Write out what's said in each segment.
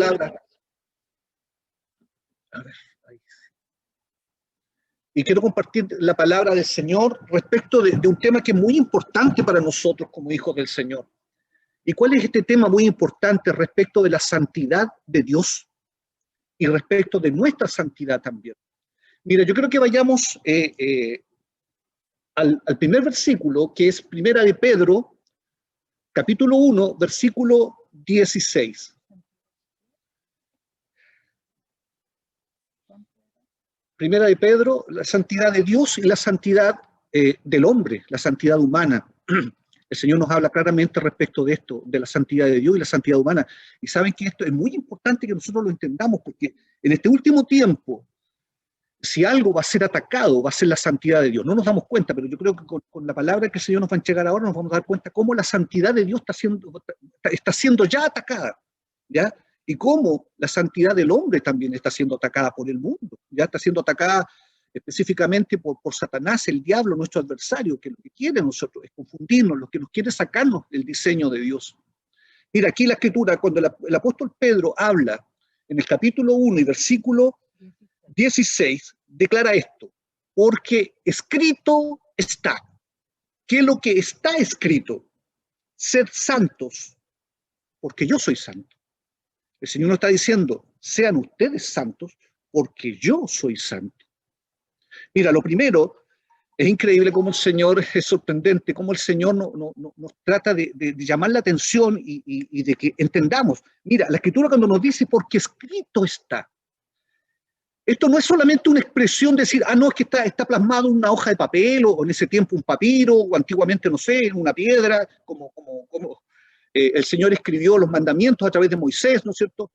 palabra. A ver, ahí. Y quiero compartir la palabra del Señor respecto de un tema que es muy importante para nosotros como hijos del Señor. ¿Y cuál es este tema muy importante respecto de la santidad de Dios y respecto de nuestra santidad también? Mira, yo creo que vayamos al primer versículo, que es Primera de Pedro, capítulo 1, versículo 16. Primera de Pedro, la santidad de Dios y la santidad del hombre, la santidad humana. El Señor nos habla claramente respecto de esto, de la santidad de Dios y la santidad humana. Y saben que esto es muy importante que nosotros lo entendamos, porque en este último tiempo, si algo va a ser atacado, va a ser la santidad de Dios. No nos damos cuenta, pero yo creo que con la palabra que el Señor nos va a entregar ahora, nos vamos a dar cuenta cómo la santidad de Dios está siendo ya atacada, ¿ya? Y cómo la santidad del hombre también está siendo atacada por el mundo, ya está siendo atacada específicamente por Satanás, el diablo, nuestro adversario, que lo que quiere nosotros es confundirnos, lo que nos quiere sacarnos del diseño de Dios. Mira, aquí la Escritura, cuando el apóstol Pedro habla en el capítulo 1 y versículo 16, declara esto: porque escrito está. ¿Qué es lo que está escrito? Sed santos, porque yo soy santo. El Señor nos está diciendo, sean ustedes santos, porque yo soy santo. Mira, lo primero, es increíble cómo el Señor, es sorprendente, cómo el Señor nos trata de llamar la atención y de que entendamos. Mira, la Escritura cuando nos dice, porque escrito está. Esto no es solamente una expresión de decir, no, es que está plasmado en una hoja de papel, o en ese tiempo un papiro, o antiguamente, no sé, en una piedra, como el Señor escribió los mandamientos a través de Moisés, ¿no es cierto?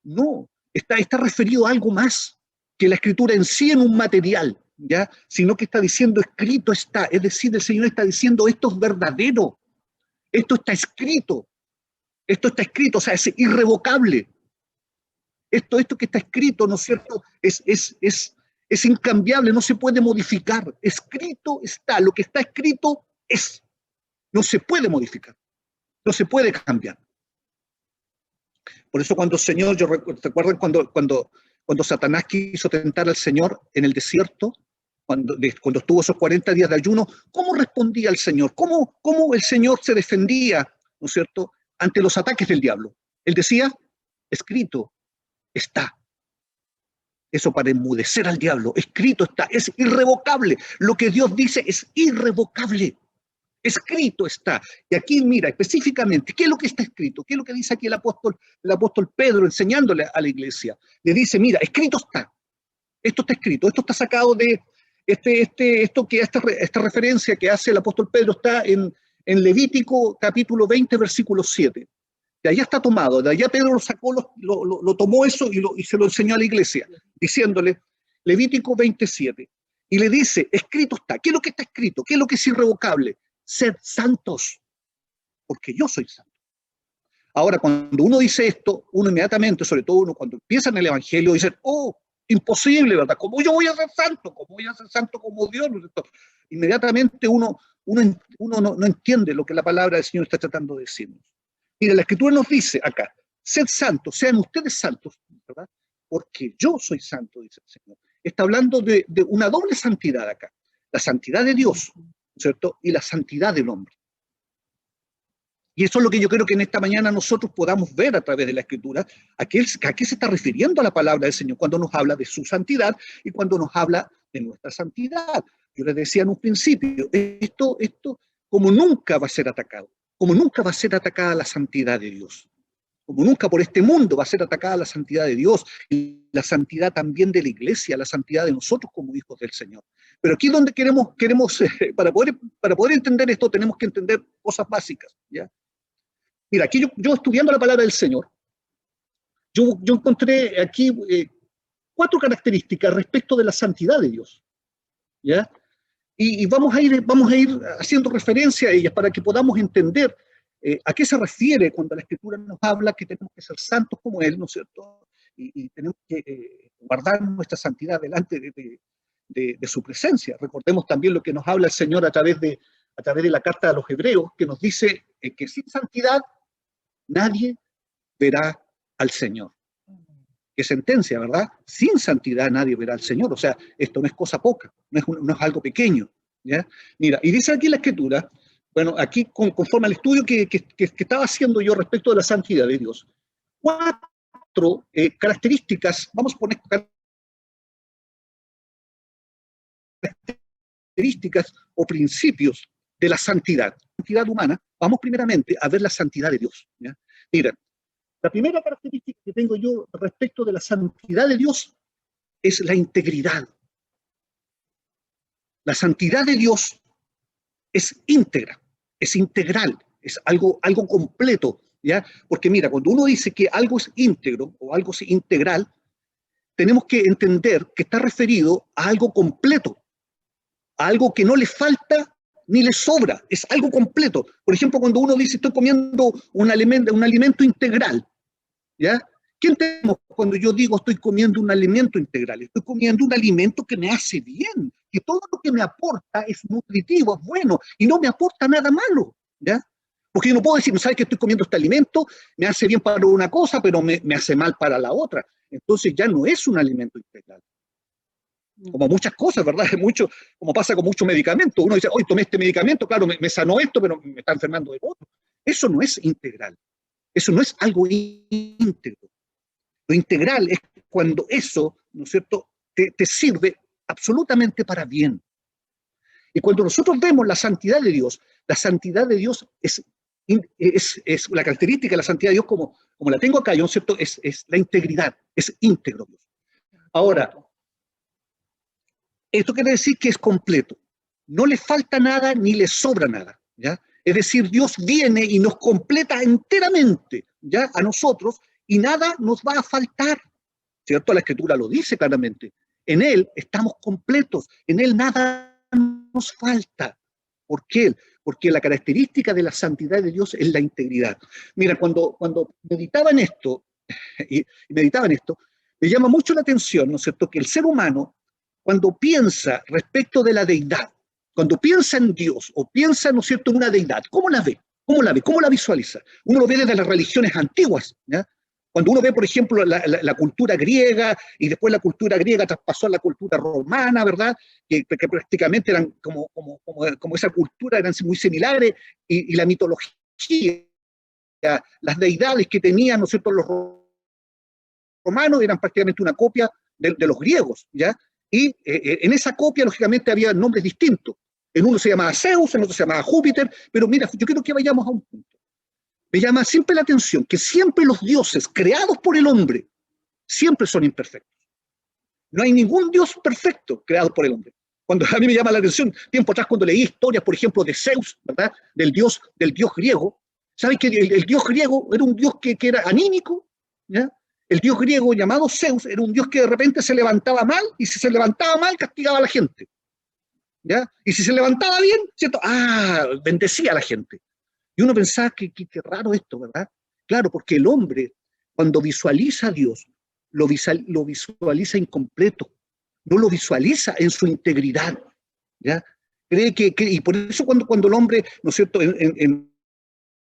No, está referido a algo más que la escritura en sí en un material, ¿ya? Sino que está diciendo escrito está, es decir, el Señor está diciendo esto es verdadero, esto está escrito, o sea, es irrevocable. Esto que está escrito, ¿no es cierto?, es incambiable, no se puede modificar. Escrito está, lo que está escrito es, no se puede modificar, no se puede cambiar. Por eso cuando el Señor, ¿recuerdan cuando Satanás quiso tentar al Señor en el desierto? Cuando estuvo esos 40 días de ayuno, ¿cómo respondía el Señor? ¿Cómo el Señor se defendía, ¿no es cierto?, ante los ataques del diablo? Él decía, escrito está. Eso para enmudecer al diablo. Escrito está, es irrevocable. Lo que Dios dice es irrevocable. Escrito está. Y aquí mira específicamente, ¿qué es lo que está escrito? ¿Qué es lo que dice aquí el apóstol Pedro enseñándole a la iglesia? Le dice, mira, escrito está. Esto está escrito, esto está sacado de esta referencia que hace el apóstol Pedro está en Levítico capítulo 20, versículo 7. De allá está tomado, de allá Pedro lo sacó, lo tomó eso y se lo enseñó a la iglesia, diciéndole, Levítico 27, y le dice, escrito está. ¿Qué es lo que está escrito? ¿Qué es lo que es irrevocable? Sed santos, porque yo soy santo. Ahora, cuando uno dice esto, uno inmediatamente, sobre todo uno cuando empieza en el Evangelio, dice, imposible, ¿verdad? ¿Cómo yo voy a ser santo? ¿Cómo voy a ser santo como Dios? Inmediatamente uno no entiende lo que la palabra del Señor está tratando de decirnos. Mira, la Escritura nos dice acá, sed santos, sean ustedes santos, ¿verdad? Porque yo soy santo, dice el Señor. Está hablando de una doble santidad acá, la santidad de Dios, ¿cierto? Y la santidad del hombre. Y eso es lo que yo creo que en esta mañana nosotros podamos ver a través de la Escritura, a qué se está refiriendo a la palabra del Señor cuando nos habla de su santidad y cuando nos habla de nuestra santidad. Yo les decía en un principio, esto como nunca va a ser atacado, como nunca va a ser atacada la santidad de Dios, como nunca por este mundo va a ser atacada la santidad de Dios y la santidad también de la iglesia, la santidad de nosotros como hijos del Señor. Pero aquí donde queremos para poder entender esto, tenemos que entender cosas básicas, ¿ya? Mira, aquí yo estudiando la palabra del Señor, yo encontré aquí 4 características respecto de la santidad de Dios, ¿ya? Y vamos a ir haciendo referencia a ellas para que podamos entender a qué se refiere cuando la Escritura nos habla que tenemos que ser santos como Él, ¿no es cierto? Y tenemos que guardar nuestra santidad delante de su presencia. Recordemos también lo que nos habla el Señor a través de la carta a los Hebreos, que nos dice que sin santidad nadie verá al Señor. qué sentencia, ¿verdad? Sin santidad nadie verá al Señor. O sea, esto no es cosa poca, no es algo pequeño, ¿ya? Mira, y dice aquí la Escritura, bueno, aquí conforme al estudio que estaba haciendo yo respecto de la santidad de Dios, 4 características, vamos a poner características o principios de la santidad humana. Vamos primeramente a ver la santidad de Dios, ¿ya? Mira, la primera característica que tengo yo respecto de la santidad de Dios es la integridad. La santidad de Dios es íntegra, es integral, es algo completo, ¿ya? Porque mira, cuando uno dice que algo es íntegro o algo es integral, tenemos que entender que está referido a algo completo, a algo que no le falta ni le sobra, es algo completo. Por ejemplo, cuando uno dice estoy comiendo un alimento integral, ¿ya? ¿Qué entendemos cuando yo digo estoy comiendo un alimento integral? Estoy comiendo un alimento que me hace bien, que todo lo que me aporta es nutritivo, es bueno, y no me aporta nada malo, ¿ya? Porque yo no puedo decir, no sabes que estoy comiendo este alimento, me hace bien para una cosa, pero me hace mal para la otra. Entonces ya no es un alimento integral. Como muchas cosas, ¿verdad? Mucho, como pasa con muchos medicamentos. Uno dice, hoy tomé este medicamento, claro, me sanó esto, pero me está enfermando de otro. Eso no es integral. Eso no es algo íntegro. Lo integral es cuando eso, ¿no es cierto?, te sirve absolutamente para bien. Y cuando nosotros vemos la santidad de Dios es la característica de la santidad de Dios, como la tengo acá, ¿no es cierto?, es la integridad, es íntegro Dios. Ahora, esto quiere decir que es completo. No le falta nada ni le sobra nada, ¿ya? Es decir, Dios viene y nos completa enteramente, ¿ya?, a nosotros, y nada nos va a faltar, ¿cierto? La Escritura lo dice claramente. En Él estamos completos, en Él nada nos falta. ¿Por qué? Porque la característica de la santidad de Dios es la integridad. Mira, cuando meditaba en esto, me llama mucho la atención, ¿no es cierto?, que el ser humano, cuando piensa respecto de la deidad, cuando piensa en Dios o piensa, ¿no es cierto?, en una deidad, ¿cómo la ve? ¿Cómo la ve? ¿Cómo la visualiza? Uno lo ve desde las religiones antiguas, ¿ya? Cuando uno ve, por ejemplo, la cultura griega, y después la cultura griega traspasó a la cultura romana, ¿verdad?, que prácticamente eran como esa cultura, eran muy similares, y la mitología, las deidades que tenían, ¿no es cierto?, los romanos eran prácticamente una copia de los griegos, ¿ya? Y en esa copia, lógicamente, había nombres distintos. En uno se llamaba Zeus, en otro se llamaba Júpiter, pero mira, yo quiero que vayamos a un punto. Me llama siempre la atención que siempre los dioses creados por el hombre siempre son imperfectos. No hay ningún dios perfecto creado por el hombre. Cuando a mí me llama la atención, tiempo atrás cuando leí historias, por ejemplo, de Zeus, ¿verdad?, del dios griego, ¿sabes que el dios griego era un dios que era anímico? ¿Ya? El dios griego llamado Zeus era un dios que de repente se levantaba mal, y si se levantaba mal castigaba a la gente, ¿ya? Y si se levantaba bien, ¿cierto?, bendecía a la gente. Y uno pensaba que raro esto, ¿verdad? Claro, porque el hombre, cuando visualiza a Dios, lo visualiza incompleto, no lo visualiza en su integridad, ¿ya? Cree y por eso cuando el hombre, ¿no es cierto?,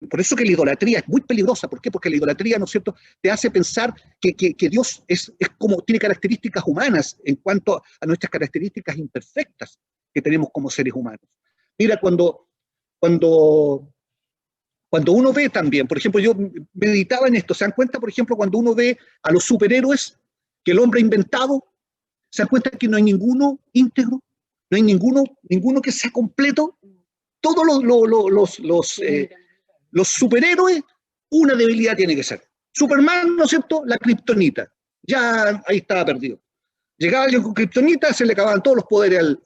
por eso que la idolatría es muy peligrosa. ¿Por qué? Porque la idolatría, ¿no es cierto?, te hace pensar que Dios es como tiene características humanas en cuanto a nuestras características imperfectas que tenemos como seres humanos. Mira, cuando uno ve también, por ejemplo, yo meditaba en esto, ¿se dan cuenta, por ejemplo, cuando uno ve a los superhéroes que el hombre ha inventado? ¿Se dan cuenta que no hay ninguno íntegro? No hay ninguno que sea completo. Todos los superhéroes, una debilidad tiene que ser. Superman, ¿no es cierto?, la kriptonita. Ya ahí estaba perdido. Llegaba alguien con kriptonita, se le acababan todos los poderes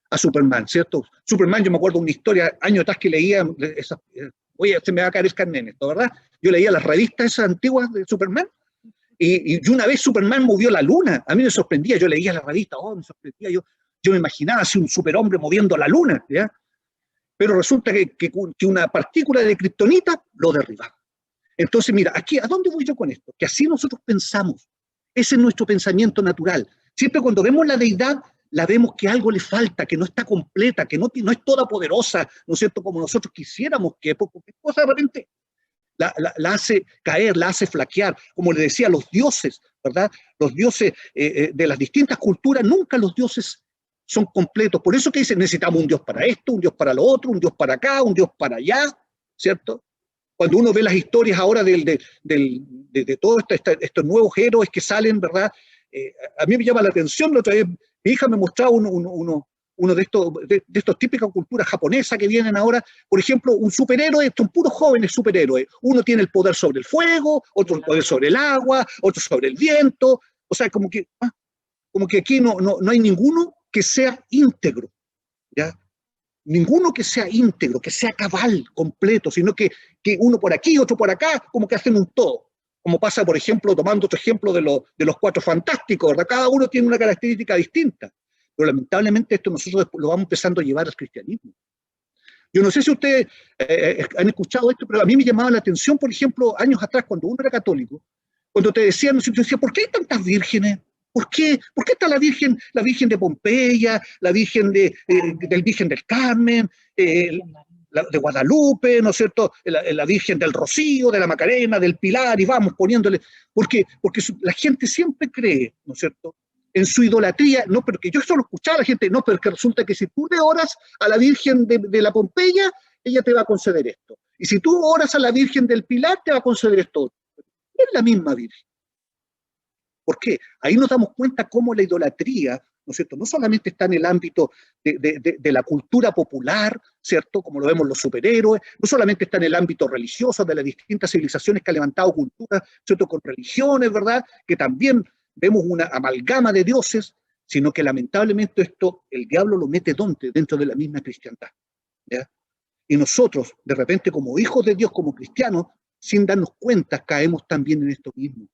a Superman, ¿cierto? Superman, yo me acuerdo de una historia, años atrás que leía, oye, se me va a caer el carnet en esto, ¿verdad? Yo leía las revistas esas antiguas de Superman, y una vez Superman movió la luna. A mí me sorprendía, yo leía la revista, me sorprendía, yo me imaginaba así un superhombre moviendo la luna, ¿ya? Pero resulta que una partícula de kriptonita lo derribaba. Entonces, mira, aquí, ¿a dónde voy yo con esto? Que así nosotros pensamos. Ese es nuestro pensamiento natural. Siempre cuando vemos la deidad, la vemos que algo le falta, que no está completa, que no es todopoderosa, ¿no es cierto?, como nosotros quisiéramos que, porque cosa de repente la hace caer, la hace flaquear. Como le decía, los dioses, ¿verdad? Los dioses de las distintas culturas, nunca los dioses son completos. Por eso que dicen, necesitamos un dios para esto, un dios para lo otro, un dios para acá, un dios para allá, ¿cierto? Cuando uno ve las historias ahora de todos estos nuevos héroes que salen, ¿verdad? A mí me llama la atención, la otra vez mi hija me mostraba uno de estos típicas culturas japonesas que vienen ahora, por ejemplo, un superhéroe, son puros jóvenes superhéroes. Uno tiene el poder sobre el fuego, otro el poder sobre el agua, otro sobre el viento. O sea, como que aquí no hay ninguno que sea íntegro, ¿ya? Ninguno que sea íntegro, que sea cabal, completo, sino que uno por aquí, otro por acá, como que hacen un todo. Como pasa, por ejemplo, tomando otro ejemplo de los Cuatro Fantásticos, ¿verdad? Cada uno tiene una característica distinta. Pero lamentablemente esto nosotros lo vamos empezando a llevar al cristianismo. Yo no sé si ustedes han escuchado esto, pero a mí me llamaba la atención, por ejemplo, años atrás, cuando uno era católico, cuando te decían, yo decía, ¿por qué hay tantas vírgenes? ¿Por qué está la Virgen de Pompeya, la Virgen del Virgen del Carmen, de Guadalupe, ¿no es cierto? La Virgen del Rocío, de la Macarena, del Pilar, y vamos poniéndole, porque la gente siempre cree, ¿no es cierto?, en su idolatría, no, pero que yo solo escuchaba a la gente, no, pero que resulta que si tú le oras a la Virgen de la Pompeya, ella te va a conceder esto. Y si tú oras a la Virgen del Pilar, te va a conceder esto. Es la misma Virgen. ¿Por qué? Ahí nos damos cuenta cómo la idolatría, ¿no es cierto?, no solamente está en el ámbito de la cultura popular, ¿cierto?, como lo vemos los superhéroes, no solamente está en el ámbito religioso de las distintas civilizaciones que han levantado culturas, ¿cierto?, con religiones, ¿verdad?, que también vemos una amalgama de dioses, sino que lamentablemente esto, el diablo lo mete dentro de la misma cristiandad, ¿ya? Y nosotros, de repente, como hijos de Dios, como cristianos, sin darnos cuenta, caemos también en esto mismo.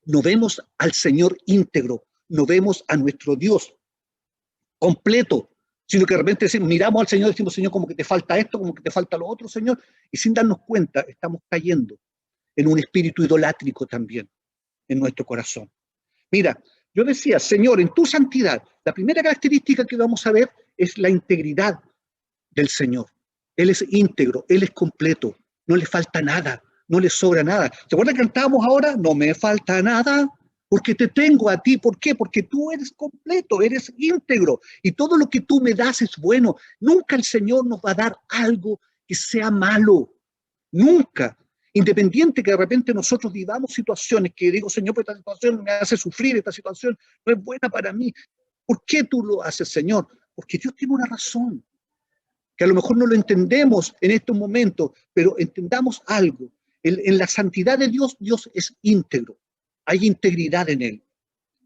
No vemos al Señor íntegro, no vemos a nuestro Dios completo, sino que de repente miramos al Señor y decimos, Señor, como que te falta esto, como que te falta lo otro, Señor, y sin darnos cuenta estamos cayendo en un espíritu idolátrico también en nuestro corazón. Mira, yo decía, Señor, en tu santidad, la primera característica que vamos a ver es la integridad del Señor. Él es íntegro, Él es completo, no le falta nada, no le sobra nada. ¿Se acuerdan que cantábamos ahora? No me falta nada, porque te tengo a ti. ¿Por qué? Porque tú eres completo, eres íntegro, y todo lo que tú me das es bueno. Nunca el Señor nos va a dar algo que sea malo, nunca. Independiente que de repente nosotros vivamos situaciones que digo, Señor, pues esta situación me hace sufrir, esta situación no es buena para mí. ¿Por qué tú lo haces, Señor? Porque Dios tiene una razón, que a lo mejor no lo entendemos en estos momentos, pero entendamos algo. En la santidad de Dios, Dios es íntegro. Hay integridad en Él.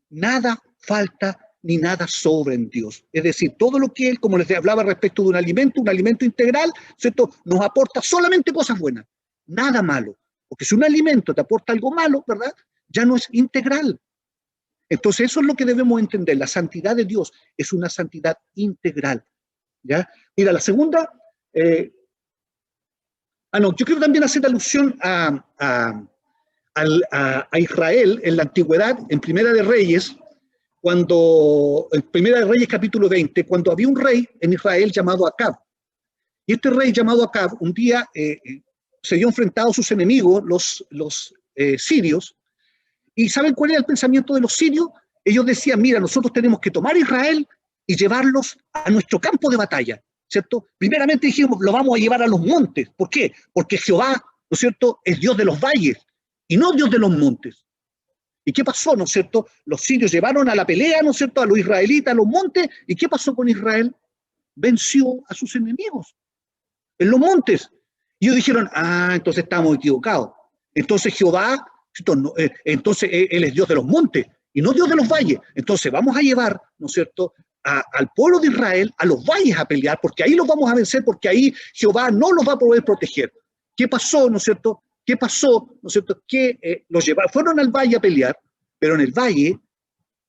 Nada falta ni nada sobra en Dios. Es decir, todo lo que Él, como les hablaba respecto de un alimento integral, ¿cierto?, nos aporta solamente cosas buenas, nada malo. Porque si un alimento te aporta algo malo, ¿verdad?, ya no es integral. Entonces eso es lo que debemos entender. La santidad de Dios es una santidad integral, ¿ya? Mira, la segunda, yo quiero también hacer alusión a Israel en la antigüedad, en Primera de Reyes, en Primera de Reyes capítulo 20, cuando había un rey en Israel llamado Acab. Y este rey llamado Acab un día se vio enfrentado a sus enemigos, los sirios. ¿Y saben cuál era el pensamiento de los sirios? Ellos decían, mira, nosotros tenemos que tomar Israel y llevarlos a nuestro campo de batalla, ¿cierto? Primeramente dijimos, lo vamos a llevar a los montes. ¿Por qué? Porque Jehová, ¿no es cierto?, es Dios de los valles y no Dios de los montes. ¿Y qué pasó, no es cierto? Los sirios llevaron a la pelea, ¿no es cierto?, a los israelitas a los montes. ¿Y qué pasó con Israel? Venció a sus enemigos en los montes. Y ellos dijeron, entonces estamos equivocados. Entonces Jehová, entonces Él es Dios de los montes y no Dios de los valles. Entonces vamos a llevar, ¿no es cierto?, al pueblo de Israel a los valles a pelear, porque ahí los vamos a vencer, porque ahí Jehová no los va a poder proteger. ¿Qué pasó, no es cierto? ¿Qué pasó, no es cierto? Que los llevaron, fueron al valle a pelear, pero en el valle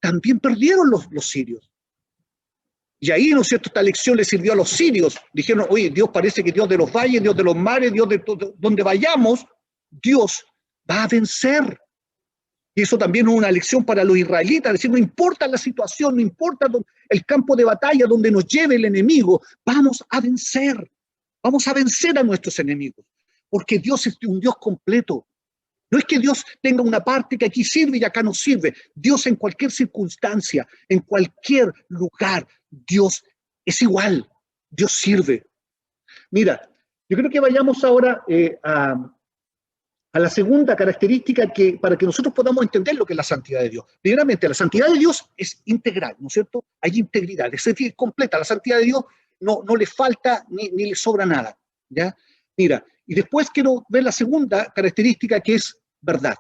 también perdieron los sirios. Y ahí, ¿no es cierto?, esta lección le sirvió a los sirios. Dijeron, oye, Dios parece que Dios de los valles, Dios de los mares, Dios de donde vayamos, Dios va a vencer. Y eso también es una lección para los israelitas, decir, no importa la situación, no importa el campo de batalla donde nos lleve el enemigo, vamos a vencer a nuestros enemigos, porque Dios es un Dios completo. No es que Dios tenga una parte que aquí sirve y acá no sirve. Dios en cualquier circunstancia, en cualquier lugar, Dios es igual. Dios sirve. Mira, yo creo que vayamos ahora a la segunda característica para que nosotros podamos entender lo que es la santidad de Dios. Primeramente, la santidad de Dios es integral, ¿no es cierto? Hay integridad, es decir, completa. La santidad de Dios no le falta ni le sobra nada, ¿ya? Mira, y después quiero ver la segunda característica, que es verdad.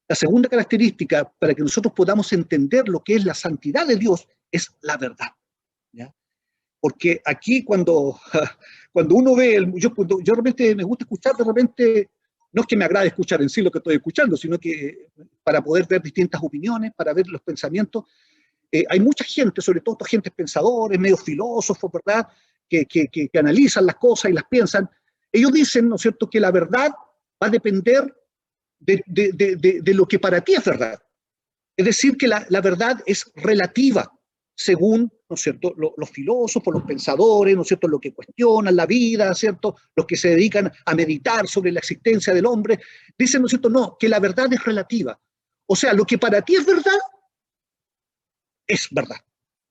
La segunda característica para que nosotros podamos entender lo que es la santidad de Dios es la verdad, ¿ya? Porque aquí cuando uno ve, yo realmente me gusta escuchar, de repente, no es que me agrade escuchar en sí lo que estoy escuchando, sino que para poder ver distintas opiniones, para ver los pensamientos, hay mucha gente, sobre todo gente pensadores, medio filósofos, ¿verdad?, que analizan las cosas y las piensan. Ellos dicen, ¿no es cierto?, que la verdad va a depender de lo que para ti es verdad. Es decir, que la verdad es relativa, según, ¿no es cierto?, los filósofos, los pensadores, ¿no es cierto?, los que cuestionan la vida, ¿cierto?, los que se dedican a meditar sobre la existencia del hombre, dicen, ¿no es cierto?, no, que la verdad es relativa. O sea, lo que para ti es verdad,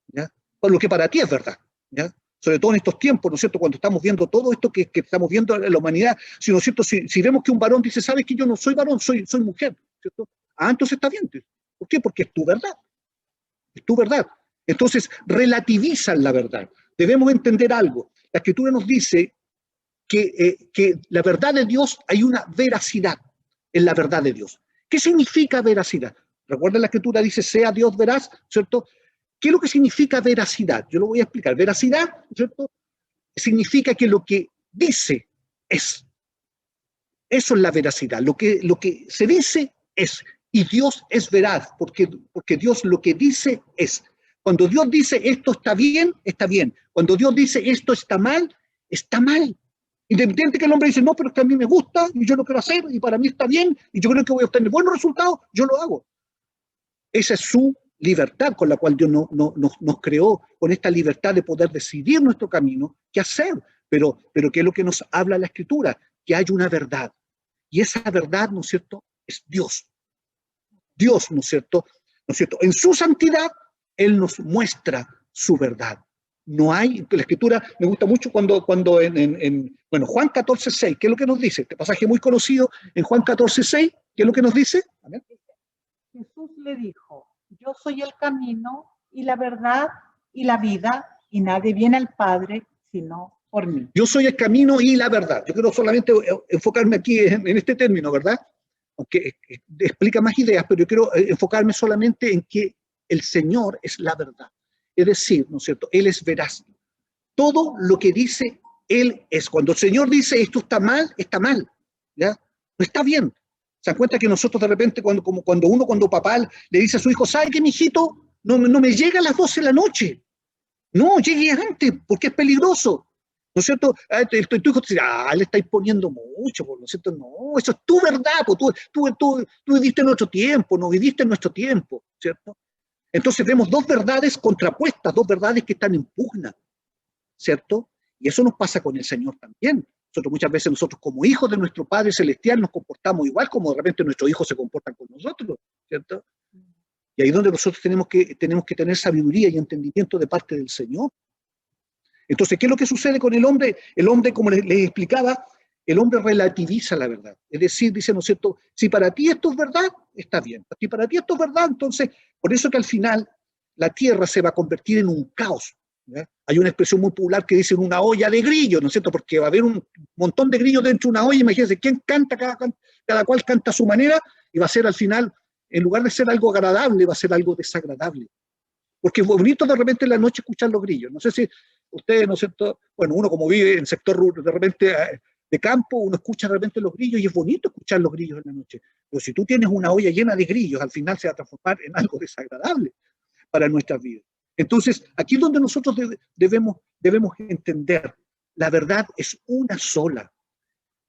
¿ya? O lo que para ti es verdad, ¿ya? Sobre todo en estos tiempos, ¿no es cierto?, cuando estamos viendo todo esto que estamos viendo en la humanidad, si, ¿no es cierto?, si vemos que un varón dice, ¿sabes que yo no soy varón, soy mujer, ¿cierto? Ah, entonces está bien. ¿Por qué? Porque es tu verdad. Es tu verdad. Entonces, relativizan la verdad. Debemos entender algo. La Escritura nos dice que la verdad de Dios, hay una veracidad en la verdad de Dios. ¿Qué significa veracidad? Recuerda, la Escritura dice, sea Dios veraz, ¿cierto? ¿Qué es lo que significa veracidad? Yo lo voy a explicar. Veracidad, ¿cierto?, significa que lo que dice es. Eso es la veracidad. Lo que se dice es. Y Dios es veraz, porque Dios lo que dice es. Cuando Dios dice esto está bien, está bien. Cuando Dios dice esto está mal, está mal. Independiente que el hombre dice, no, pero es que a mí me gusta y yo lo quiero hacer y para mí está bien y yo creo que voy a obtener buenos resultados, yo lo hago. Esa es su libertad con la cual Dios nos creó, con esta libertad de poder decidir nuestro camino, qué hacer. Pero ¿qué es lo que nos habla la Escritura? Que hay una verdad. Y esa verdad, ¿no es cierto?, es Dios. Dios, ¿no es cierto? ¿No es cierto? En su santidad, Él nos muestra su verdad. No hay, la Escritura me gusta mucho cuando bueno, Juan 14:6, ¿qué es lo que nos dice? Este pasaje muy conocido en Juan 14:6, ¿qué es lo que nos dice? ¿Amén? Jesús le dijo, yo soy el camino y la verdad y la vida, y nadie viene al Padre sino por mí. Yo soy el camino y la verdad. Yo quiero solamente enfocarme aquí en este término, ¿verdad? Aunque explica más ideas, pero yo quiero enfocarme solamente en que el Señor es la verdad. Es decir, ¿no es cierto?, Él es veraz. Todo lo que dice, Él es. Cuando el Señor dice esto está mal, ¿ya? No está bien. ¿Se dan cuenta que nosotros de repente, cuando papá le dice a su hijo, ¿sabe qué, mijito? No me llega a las 12 de la noche. No, llegue antes, porque es peligroso. ¿No es cierto? Tu hijo te dice, le estáis poniendo mucho, ¿no es cierto? No, eso es tu verdad, tú viviste en nuestro tiempo, no viviste en nuestro tiempo, ¿cierto? Entonces vemos dos verdades contrapuestas, dos verdades que están en pugna, ¿cierto? Y eso nos pasa con el Señor también. Muchas veces nosotros como hijos de nuestro Padre Celestial nos comportamos igual como de repente nuestros hijos se comportan con nosotros, ¿cierto? Y ahí es donde nosotros tenemos que tener sabiduría y entendimiento de parte del Señor. Entonces, ¿qué es lo que sucede con el hombre? El hombre, como les explicaba, el hombre relativiza la verdad. Es decir, dice, ¿no es cierto?, si para ti esto es verdad, está bien. Si para ti esto es verdad, entonces, por eso que al final la tierra se va a convertir en un caos, ¿ya? Hay una expresión muy popular que dice una olla de grillos, ¿no es cierto?, porque va a haber un montón de grillos dentro de una olla. Imagínense, ¿quién canta? Cada cual canta a su manera y va a ser al final, en lugar de ser algo agradable, va a ser algo desagradable. Porque es bonito de repente en la noche escuchar los grillos. No sé si ustedes, ¿no es cierto? Bueno, uno como vive en sector de repente de campo, uno escucha de repente los grillos y es bonito escuchar los grillos en la noche. Pero si tú tienes una olla llena de grillos, al final se va a transformar en algo desagradable para nuestras vidas. Entonces, aquí es donde nosotros debemos entender, la verdad es una sola.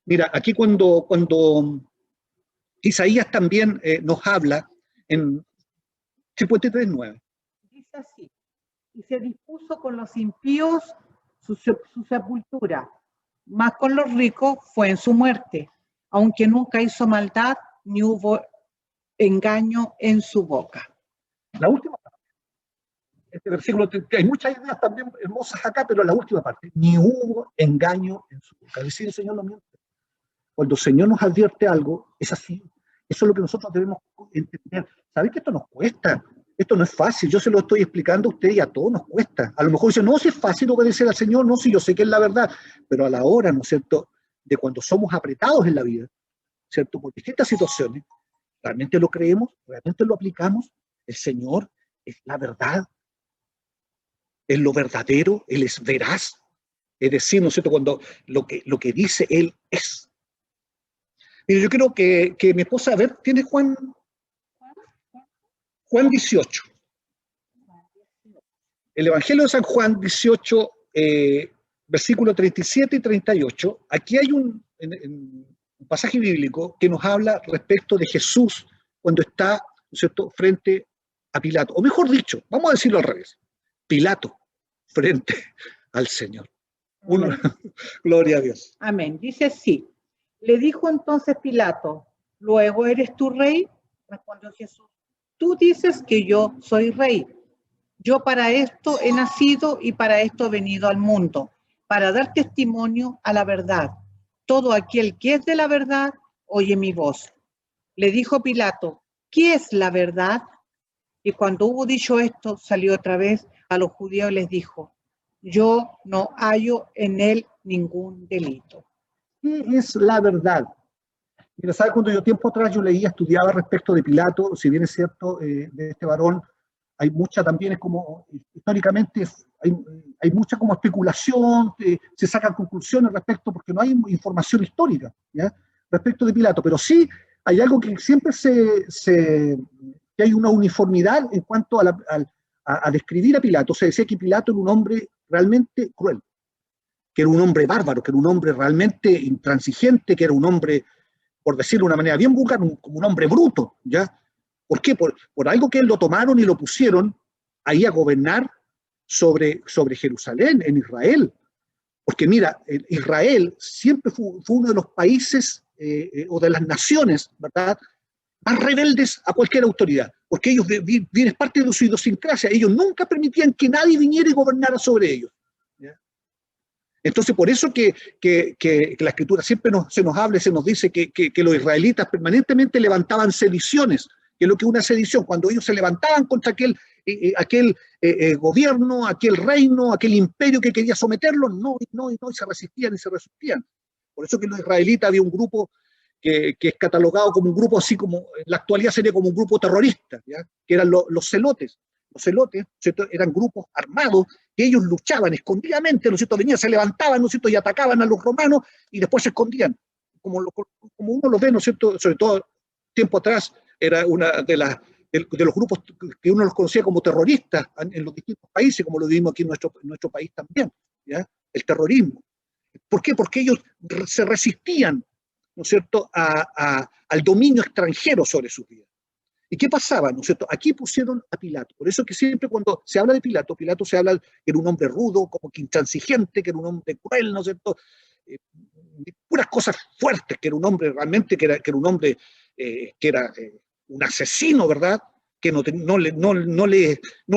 Mira, aquí cuando Isaías también nos habla en 53:9. Dice así, y se dispuso con los impíos su sepultura, mas con los ricos fue en su muerte, aunque nunca hizo maldad ni hubo engaño en su boca. La última parte, este versículo, hay muchas ideas también hermosas acá, pero la última parte, ni hubo engaño en su boca. Es decir, el Señor no miente. Cuando el Señor nos advierte algo, es así. Eso es lo que nosotros debemos entender. ¿Sabéis que esto nos cuesta? Esto no es fácil. Yo se lo estoy explicando a usted y a todos nos cuesta. A lo mejor dicen, no, si es fácil obedecer al Señor, no, si yo sé que es la verdad. Pero a la hora, ¿no es cierto?, de cuando somos apretados en la vida, ¿cierto?, por distintas situaciones, ¿realmente lo creemos? ¿Realmente lo aplicamos? El Señor es la verdad. Es lo verdadero. Él es veraz. Es decir, ¿no es cierto?, cuando lo que dice Él es. Mire, yo creo que mi esposa, a ver, tiene Juan 18. El Evangelio de San Juan 18, versículo 37 y 38. Aquí hay un pasaje bíblico que nos habla respecto de Jesús cuando está, ¿no es cierto?, frente a Pilato. O mejor dicho, vamos a decirlo al revés. Pilato frente al Señor. Gloria a Dios. Amén. Dice así. Le dijo entonces Pilato, ¿luego eres tú rey? Respondió Jesús. Tú dices que yo soy rey. Yo para esto he nacido y para esto he venido al mundo, para dar testimonio a la verdad. Todo aquel que es de la verdad, oye mi voz. Le dijo Pilato, ¿qué es la verdad? Y cuando hubo dicho esto, salió otra vez a los judíos y les dijo, yo no hallo en él ningún delito. ¿Qué es la verdad? Mira, ¿sabe? Cuando yo tiempo atrás yo leía, estudiaba respecto de Pilato, si bien es cierto, de este varón, hay mucha también, es como, históricamente, hay mucha como especulación, se sacan conclusiones respecto, porque no hay información histórica, ¿ya?, respecto de Pilato, pero sí hay algo que siempre que hay una uniformidad en cuanto a describir a Pilato. Se decía que Pilato era un hombre realmente cruel, que era un hombre bárbaro, que era un hombre realmente intransigente, que era un hombre, por decirlo de una manera bien vulgar, como un hombre bruto, ¿ya? ¿Por qué? Por algo que él lo tomaron y lo pusieron ahí a gobernar sobre Jerusalén, en Israel. Porque mira, Israel siempre fue uno de los países o de las naciones, ¿verdad?, más rebeldes a cualquier autoridad, porque ellos vienen parte de su idiosincrasia, ellos nunca permitían que nadie viniera y gobernara sobre ellos, ¿ya? Entonces, por eso que la Escritura siempre se nos habla y se nos dice que los israelitas permanentemente levantaban sediciones, que es lo que es una sedición, cuando ellos se levantaban contra aquel gobierno, aquel reino, aquel imperio que quería someterlos, y se resistían y se resistían. Por eso que los israelitas había un grupo que es catalogado como un grupo así como, en la actualidad sería como un grupo terrorista, ¿ya?, que eran los celotes. Los celotes, ¿cierto?, eran grupos armados que ellos luchaban escondidamente, ¿no es cierto?, venían, se levantaban, ¿no es cierto?, y atacaban a los romanos y después se escondían. Como uno lo ve, ¿no es cierto?, sobre todo tiempo atrás, era una de los grupos que uno los conocía como terroristas en los distintos países, como lo vimos aquí en nuestro país también, ¿ya?, el terrorismo. ¿Por qué? Porque ellos se resistían, ¿no es cierto?, al dominio extranjero sobre sus vidas. ¿Y qué pasaba? ¿No es cierto? Aquí pusieron a Pilato. Por eso que siempre cuando se habla de Pilato, se habla que era un hombre rudo, como que intransigente, que era un hombre cruel, ¿no es cierto? Puras cosas fuertes, que era un hombre realmente, que era un hombre que era un asesino, ¿verdad? Que no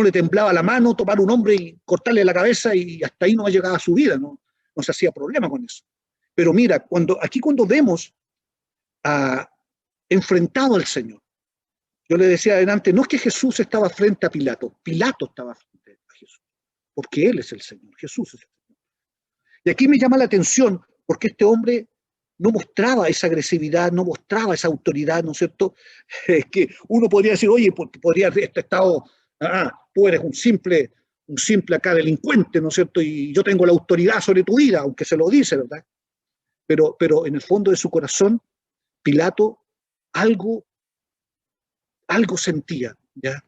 le temblaba la mano tomar un hombre y cortarle la cabeza y hasta ahí no llegaba su vida, no se hacía problema con eso. Pero mira, cuando vemos enfrentado al Señor, yo le decía adelante, no es que Jesús estaba frente a Pilato, Pilato estaba frente a Jesús, porque Él es el Señor, Jesús es el Señor. Y aquí me llama la atención porque este hombre no mostraba esa agresividad, no mostraba esa autoridad, ¿no es cierto? Que uno podría decir, oye, podría haber estado, tú eres un simple acá delincuente, ¿no es cierto? Y yo tengo la autoridad sobre tu vida, aunque se lo dice, ¿verdad? Pero en el fondo de su corazón, Pilato algo sentía, ¿ya?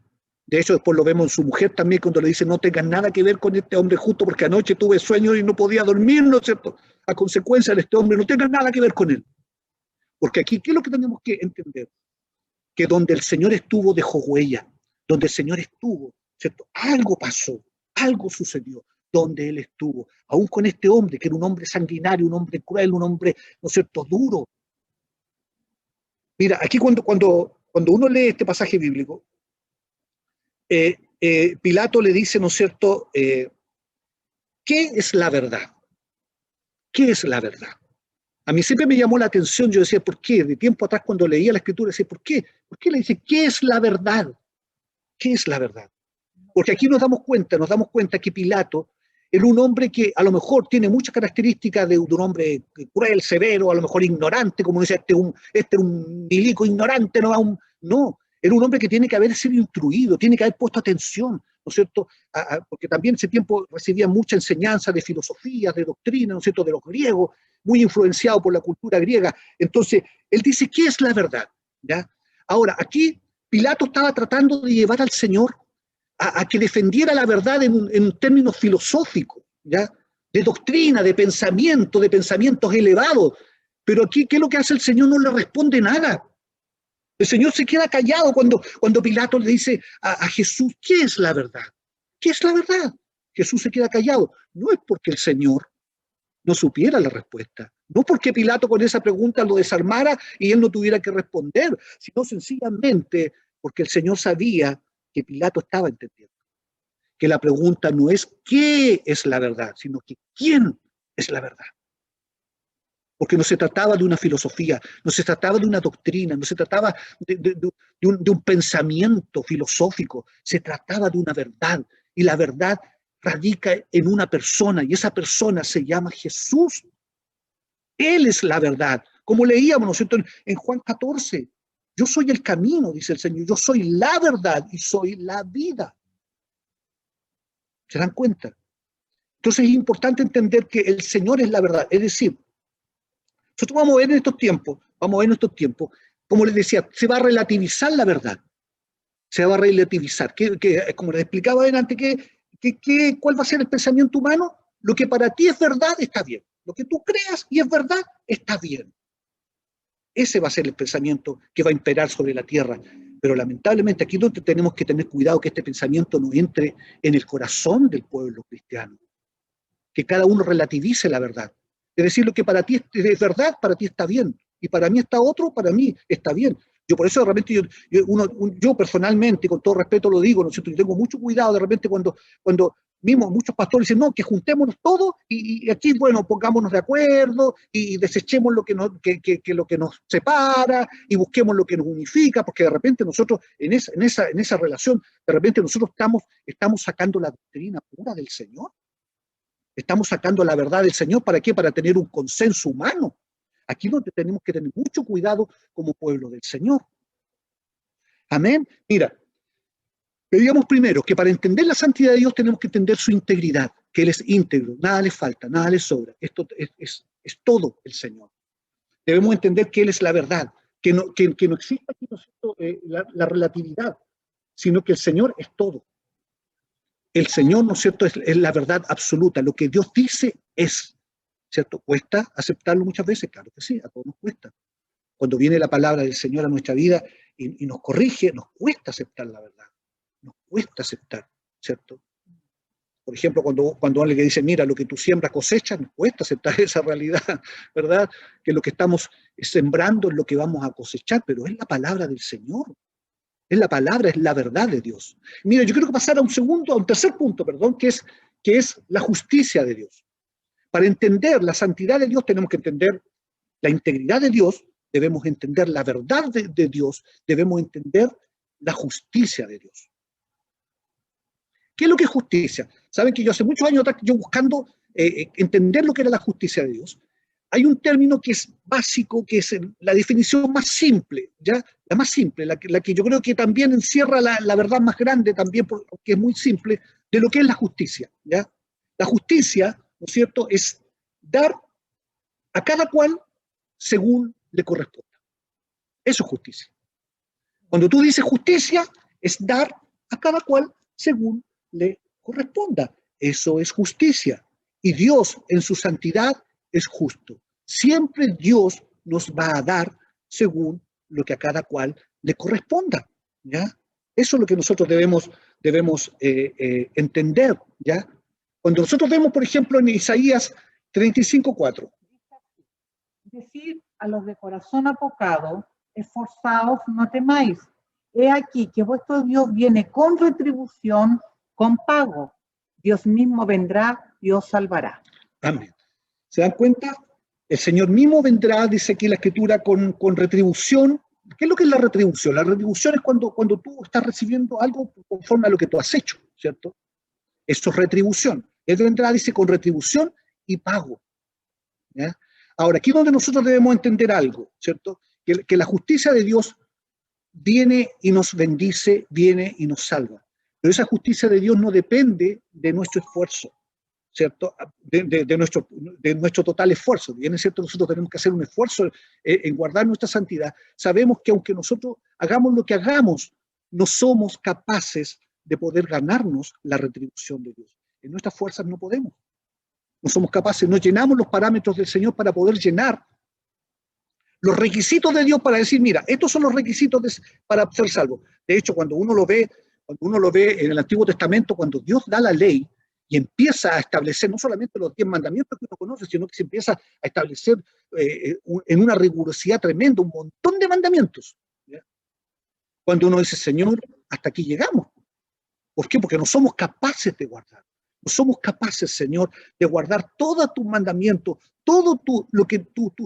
De hecho, después lo vemos en su mujer también cuando le dice, no tengas nada que ver con este hombre justo porque anoche tuve sueño y no podía dormir, ¿no es cierto? A consecuencia de este hombre, no tengas nada que ver con él. Porque aquí, ¿qué es lo que tenemos que entender? Que donde el Señor estuvo dejó huella, donde el Señor estuvo, ¿cierto?, algo pasó, algo sucedió, donde Él estuvo, aún con este hombre, que era un hombre sanguinario, un hombre cruel, un hombre, ¿no es cierto?, duro. Mira, aquí cuando uno lee este pasaje bíblico, Pilato le dice, ¿no es cierto?, ¿qué es la verdad? ¿Qué es la verdad? A mí siempre me llamó la atención, yo decía, ¿por qué? De tiempo atrás cuando leía la escritura decía, ¿por qué? ¿Por qué le dice, ¿qué es la verdad? ¿Qué es la verdad? Porque aquí nos damos cuenta que Pilato era un hombre que a lo mejor tiene muchas características de un hombre cruel, severo, a lo mejor ignorante, como decía, este es un milico ignorante, no, era un hombre que tiene que haber sido instruido, tiene que haber puesto atención, ¿no es cierto? Porque también en ese tiempo recibía mucha enseñanza de filosofía, de doctrina, ¿no es cierto?, de los griegos, muy influenciado por la cultura griega. Entonces, él dice, ¿qué es la verdad? ¿Ya? Ahora, aquí Pilato estaba tratando de llevar al Señor a que defendiera la verdad en términos filosóficos, ¿ya? De doctrina, de pensamientos elevados. Pero aquí, ¿qué es lo que hace el Señor? No le responde nada. El Señor se queda callado cuando Pilato le dice a Jesús, ¿qué es la verdad? ¿Qué es la verdad? Jesús se queda callado. No es porque el Señor no supiera la respuesta, no porque Pilato con esa pregunta lo desarmara y él no tuviera que responder, sino sencillamente porque el Señor sabía que Pilato estaba entendiendo, que la pregunta no es qué es la verdad, sino que quién es la verdad. Porque no se trataba de una filosofía, no se trataba de una doctrina, no se trataba de un pensamiento filosófico, se trataba de una verdad, y la verdad radica en una persona, y esa persona se llama Jesús. Él es la verdad. Como leíamos, ¿no es cierto?, en Juan 14, yo soy el camino, dice el Señor, yo soy la verdad y soy la vida. ¿Se dan cuenta? Entonces es importante entender que el Señor es la verdad. Es decir, nosotros vamos a ver en estos tiempos, como les decía, se va a relativizar la verdad. Se va a relativizar. Como les explicaba adelante, ¿cuál va a ser el pensamiento humano? Lo que para ti es verdad está bien. Lo que tú creas y es verdad está bien. Ese va a ser el pensamiento que va a imperar sobre la tierra. Pero lamentablemente aquí es donde tenemos que tener cuidado que este pensamiento no entre en el corazón del pueblo cristiano. Que cada uno relativice la verdad. Es decir, lo que para ti es verdad, para ti está bien. Y para mí está otro, para mí está bien. Yo por eso de repente, yo personalmente, con todo respeto lo digo, ¿no es cierto? Yo tengo mucho cuidado de repente cuando mismo muchos pastores dicen, no, que juntémonos todos y aquí, bueno, pongámonos de acuerdo y desechemos lo que nos separa y busquemos lo que nos unifica, porque de repente nosotros en esa relación, de repente nosotros estamos sacando la doctrina pura del Señor. Estamos sacando la verdad del Señor, ¿para qué? Para tener un consenso humano. Aquí es donde tenemos que tener mucho cuidado como pueblo del Señor. Amén. Mira, veíamos primero que para entender la santidad de Dios tenemos que entender su integridad, que Él es íntegro, nada le falta, nada le sobra. Esto es todo el Señor. Debemos entender que Él es la verdad, que no existe aquí, ¿no es cierto?, la relatividad, sino que el Señor es todo. El Señor, ¿no es cierto?, es la verdad absoluta. Lo que Dios dice es, ¿cierto? ¿Cuesta aceptarlo muchas veces? Claro que sí, a todos nos cuesta. Cuando viene la palabra del Señor a nuestra vida y nos corrige, nos cuesta aceptar la verdad. Nos cuesta aceptar, ¿cierto? Por ejemplo, cuando alguien le dice, mira, lo que tú siembras cosechas, nos cuesta aceptar esa realidad, ¿verdad? Que lo que estamos sembrando es lo que vamos a cosechar, pero es la palabra del Señor. Es la palabra, es la verdad de Dios. Mira, yo quiero pasar a un tercer punto, perdón, que es la justicia de Dios. Para entender la santidad de Dios tenemos que entender la integridad de Dios, debemos entender la verdad de Dios, debemos entender la justicia de Dios. ¿Qué es lo que es justicia? Saben que yo hace muchos años, yo buscando entender lo que era la justicia de Dios, hay un término que es básico, que es la definición más simple, ¿ya? La más simple, la que yo creo que también encierra la verdad más grande, también porque es muy simple, de lo que es la justicia, ¿ya? La justicia, ¿no es cierto?, es dar a cada cual según le corresponda. Eso es justicia. Cuando tú dices justicia, es dar a cada cual según le corresponda. Eso es justicia. Y Dios en su santidad es justo. Siempre Dios nos va a dar según lo que a cada cual le corresponda, ¿ya? Eso es lo que nosotros debemos entender, ¿ya? Cuando nosotros vemos, por ejemplo, en Isaías 35:4. Decir a los de corazón apocado, esforzaos, no temáis. He aquí que vuestro Dios viene con retribución, con pago. Dios mismo vendrá y os salvará. Amén. ¿Se dan cuenta? El Señor mismo vendrá, dice aquí la Escritura, con retribución. ¿Qué es lo que es la retribución? La retribución es cuando tú estás recibiendo algo conforme a lo que tú has hecho, ¿cierto? Eso es retribución. Él vendrá, dice, con retribución y pago. ¿Ya? Ahora, aquí es donde nosotros debemos entender algo, ¿cierto? Que la justicia de Dios viene y nos bendice, viene y nos salva. Pero esa justicia de Dios no depende de nuestro esfuerzo, ¿cierto? De nuestro total esfuerzo. Bien es cierto, nosotros tenemos que hacer un esfuerzo en guardar nuestra santidad. Sabemos que aunque nosotros hagamos lo que hagamos, no somos capaces de poder ganarnos la retribución de Dios. En nuestras fuerzas no podemos. No somos capaces, no llenamos los parámetros del Señor para poder llenar los requisitos de Dios para decir, mira, estos son los requisitos para ser salvo. De hecho, cuando uno lo ve en el Antiguo Testamento, cuando Dios da la ley y empieza a establecer no solamente los 10 mandamientos que uno conoce, sino que se empieza a establecer en una rigurosidad tremenda, un montón de mandamientos. ¿Ya? Cuando uno dice, Señor, hasta aquí llegamos. ¿Por qué? Porque no somos capaces de guardar. No somos capaces, Señor, de guardar todos tus mandamientos, todo tus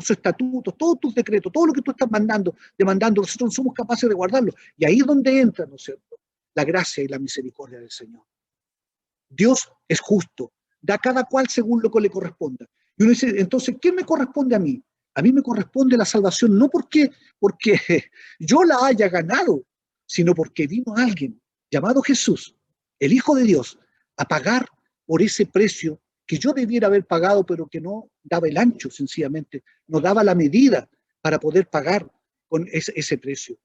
estatutos, todos tus decretos, todo lo que tú estás demandando, nosotros no somos capaces de guardarlo. Y ahí es donde entra, ¿no es cierto?, la gracia y la misericordia del Señor. Dios es justo, da a cada cual según lo que le corresponda. Y uno dice, entonces, ¿qué me corresponde a mí? A mí me corresponde la salvación, no porque yo la haya ganado, sino porque vino alguien llamado Jesús, el Hijo de Dios, a pagar por ese precio que yo debiera haber pagado, pero que no daba el ancho, sencillamente, no daba la medida para poder pagar con ese precio.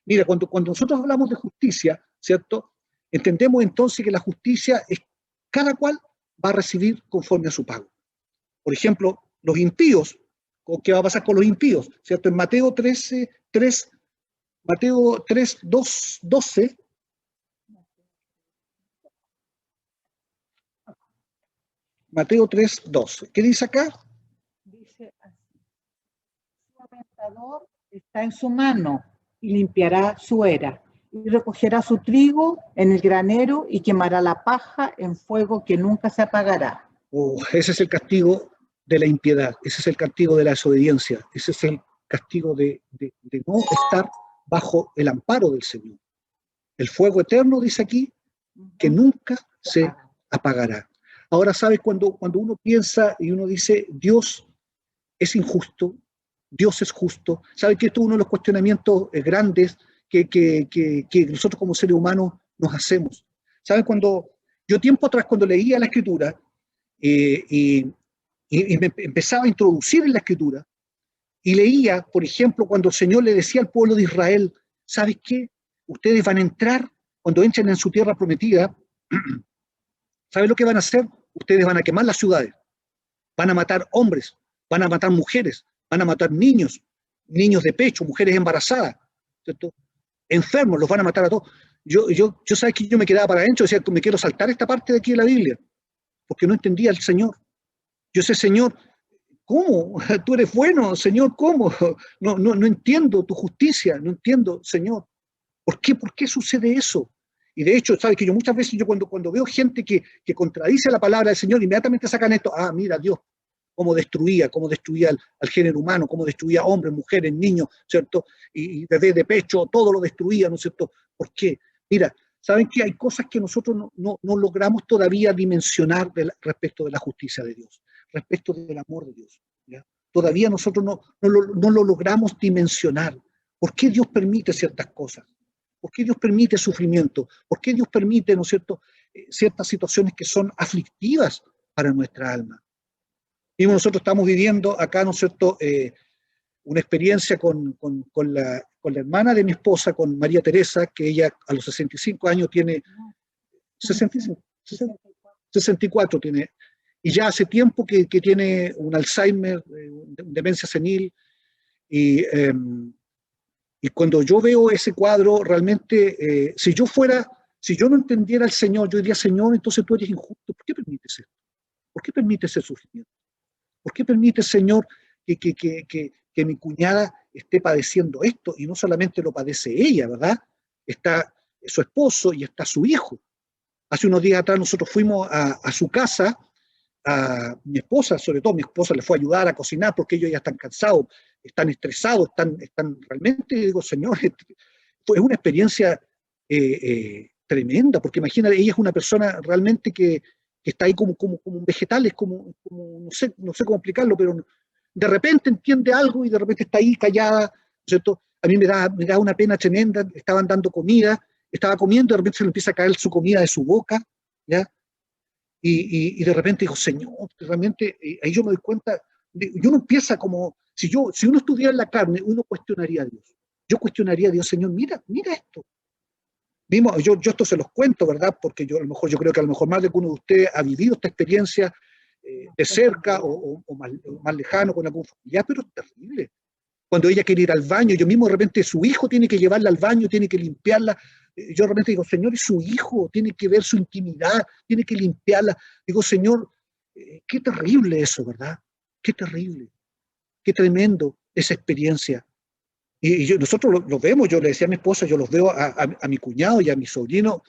Mira, cuando nosotros hablamos de justicia, ¿cierto? Entendemos entonces que la justicia es cada cual va a recibir conforme a su pago. Por ejemplo, los impíos, ¿qué va a pasar con los impíos? ¿Cierto? En Mateo 12, Mateo 3:12. ¿Qué dice acá? Dice así: su aventador está en su mano y limpiará su era, y recogerá su trigo en el granero y quemará la paja en fuego que nunca se apagará. Ese es el castigo de la impiedad, ese es el castigo de la desobediencia, ese es el castigo de no estar bajo el amparo del Señor. El fuego eterno, dice aquí, que nunca se apagará. Ahora, ¿sabes? Cuando uno piensa y uno dice, Dios es injusto, Dios es justo, ¿sabe que esto es uno de los cuestionamientos grandes que nosotros como seres humanos nos hacemos? ¿Saben? Yo tiempo atrás, cuando leía la Escritura y me empezaba a introducir en la Escritura, y leía, por ejemplo, cuando el Señor le decía al pueblo de Israel, ¿sabes qué? Ustedes van a entrar, cuando entren en su tierra prometida, ¿saben lo que van a hacer? Ustedes van a quemar las ciudades, van a matar hombres, van a matar mujeres, van a matar niños de pecho, mujeres embarazadas, ¿cierto? Enfermos, los van a matar a todos. Yo sabes que yo me quedaba para adentro, decía, me quiero saltar esta parte de aquí de la Biblia, porque no entendía al Señor. Yo sé, Señor, ¿cómo? Tú eres bueno, Señor, ¿cómo? No entiendo tu justicia, no entiendo, Señor. ¿Por qué sucede eso? Y de hecho, sabes que yo muchas veces, cuando veo gente que contradice la palabra del Señor, inmediatamente sacan esto, mira Dios, cómo destruía al género humano, cómo destruía hombres, mujeres, niños, ¿cierto? Y bebés de pecho, todo lo destruía, ¿no es cierto? ¿Por qué? Mira, ¿saben que hay cosas que nosotros no logramos todavía dimensionar respecto de la justicia de Dios, respecto del amor de Dios? ¿Ya? Todavía nosotros no lo logramos dimensionar. ¿Por qué Dios permite ciertas cosas? ¿Por qué Dios permite sufrimiento? ¿Por qué Dios permite, ¿no es cierto?, ciertas situaciones que son aflictivas para nuestra alma? Y nosotros estamos viviendo acá, ¿no es cierto?, una experiencia con la hermana de mi esposa, con María Teresa, que ella a los 65 años tiene, 64 tiene, y ya hace tiempo que tiene un Alzheimer, demencia senil, y cuando yo veo ese cuadro, realmente, si yo no entendiera al Señor, yo diría, Señor, entonces tú eres injusto. ¿Por qué permites esto? ¿Por qué permites ese sufrimiento? ¿Por qué permites, Señor, que mi cuñada esté padeciendo esto, y no solamente lo padece ella, ¿verdad? Está su esposo y está su hijo. Hace unos días atrás nosotros fuimos a su casa, a mi esposa, sobre todo mi esposa le fue a ayudar a cocinar porque ellos ya están cansados, están estresados, están realmente, digo, Señor, fue una experiencia tremenda, porque imagínate, ella es una persona realmente que está ahí como un vegetal, es como no sé cómo explicarlo, pero de repente entiende algo y de repente está ahí callada, ¿cierto? A mí me da una pena tremenda, estaban dando comida, estaba comiendo, de repente se le empieza a caer su comida de su boca, ¿ya? Y de repente digo, Señor, realmente, ahí yo me doy cuenta, y uno empieza como, si uno estuviera en la carne, uno cuestionaría a Dios. Yo cuestionaría a Dios, Señor, mira esto. Yo esto se los cuento, ¿verdad? Porque yo yo creo que a lo mejor más de uno de ustedes ha vivido esta experiencia de cerca o más lejano con algún familiar, pero es terrible. Cuando ella quiere ir al baño, yo mismo de repente su hijo tiene que llevarla al baño, tiene que limpiarla. Yo de repente digo, Señor, es su hijo, tiene que ver su intimidad, tiene que limpiarla. Digo, Señor, qué terrible eso, ¿verdad? Qué terrible, qué tremendo esa experiencia. Nosotros lo vemos, yo le decía a mi esposa, yo los veo a mi cuñado y a mi sobrino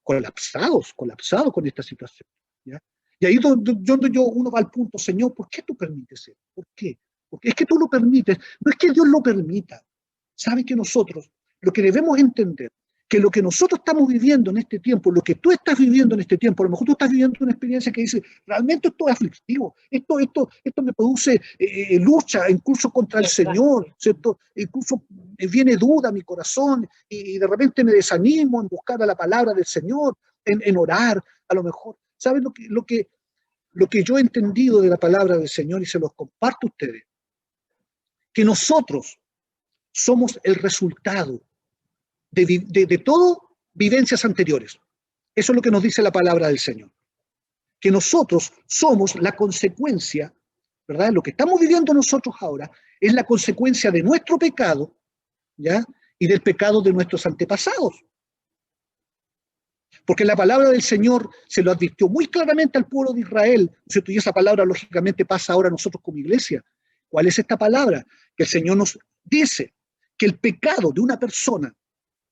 colapsados con esta situación, ¿ya? Y ahí donde uno va al punto, Señor, ¿por qué tú permites eso? ¿Por qué? Porque es que tú lo permites, no es que Dios lo permita. Sabe que nosotros, lo que debemos entender, que lo que nosotros estamos viviendo en este tiempo, lo que tú estás viviendo en este tiempo, a lo mejor tú estás viviendo una experiencia que dice, realmente esto es aflictivo, esto me produce lucha, incluso contra el Señor, ¿cierto? Incluso me viene duda a mi corazón y de repente me desanimo en buscar a la palabra del Señor, en orar, a lo mejor. ¿Saben lo que yo he entendido de la palabra del Señor y se los comparto a ustedes? Que nosotros somos el resultado de todo vivencias anteriores. Eso es lo que nos dice la palabra del Señor. Que nosotros somos la consecuencia, ¿verdad? Lo que estamos viviendo nosotros ahora es la consecuencia de nuestro pecado, ¿ya? Y del pecado de nuestros antepasados. Porque la palabra del Señor se lo advirtió muy claramente al pueblo de Israel, ¿cierto? Y esa palabra lógicamente pasa ahora a nosotros como iglesia. ¿Cuál es esta palabra? Que el Señor nos dice que el pecado de una persona,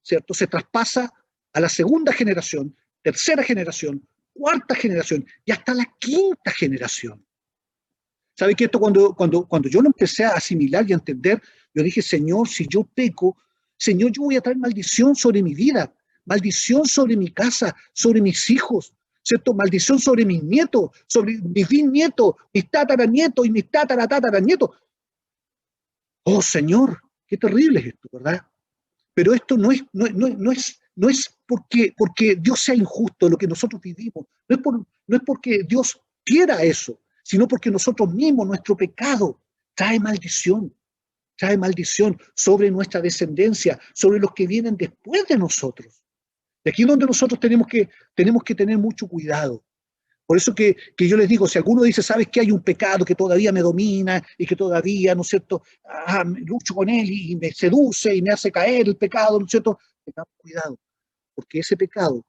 ¿cierto?, se traspasa a la segunda generación, tercera generación, cuarta generación y hasta la quinta generación. ¿Sabe que esto cuando yo lo empecé a asimilar y a entender, yo dije, Señor, si yo peco, Señor, yo voy a traer maldición sobre mi vida, maldición sobre mi casa, sobre mis hijos, ¿cierto? Maldición sobre mis nietos, sobre mis bisnietos, mis tataranietos y mis tataranietos. Oh, Señor, qué terrible es esto, ¿verdad? Pero esto no es porque Dios sea injusto lo que nosotros vivimos, no es porque Dios quiera eso, sino porque nosotros mismos, nuestro pecado, trae maldición sobre nuestra descendencia, sobre los que vienen después de nosotros. Y aquí es donde nosotros tenemos que tener mucho cuidado. Por eso que yo les digo, si alguno dice, ¿sabes que hay un pecado que todavía me domina y que todavía, ¿no es cierto?, lucho con él y me seduce y me hace caer el pecado, ¿no es cierto? Tengamos cuidado, porque ese pecado,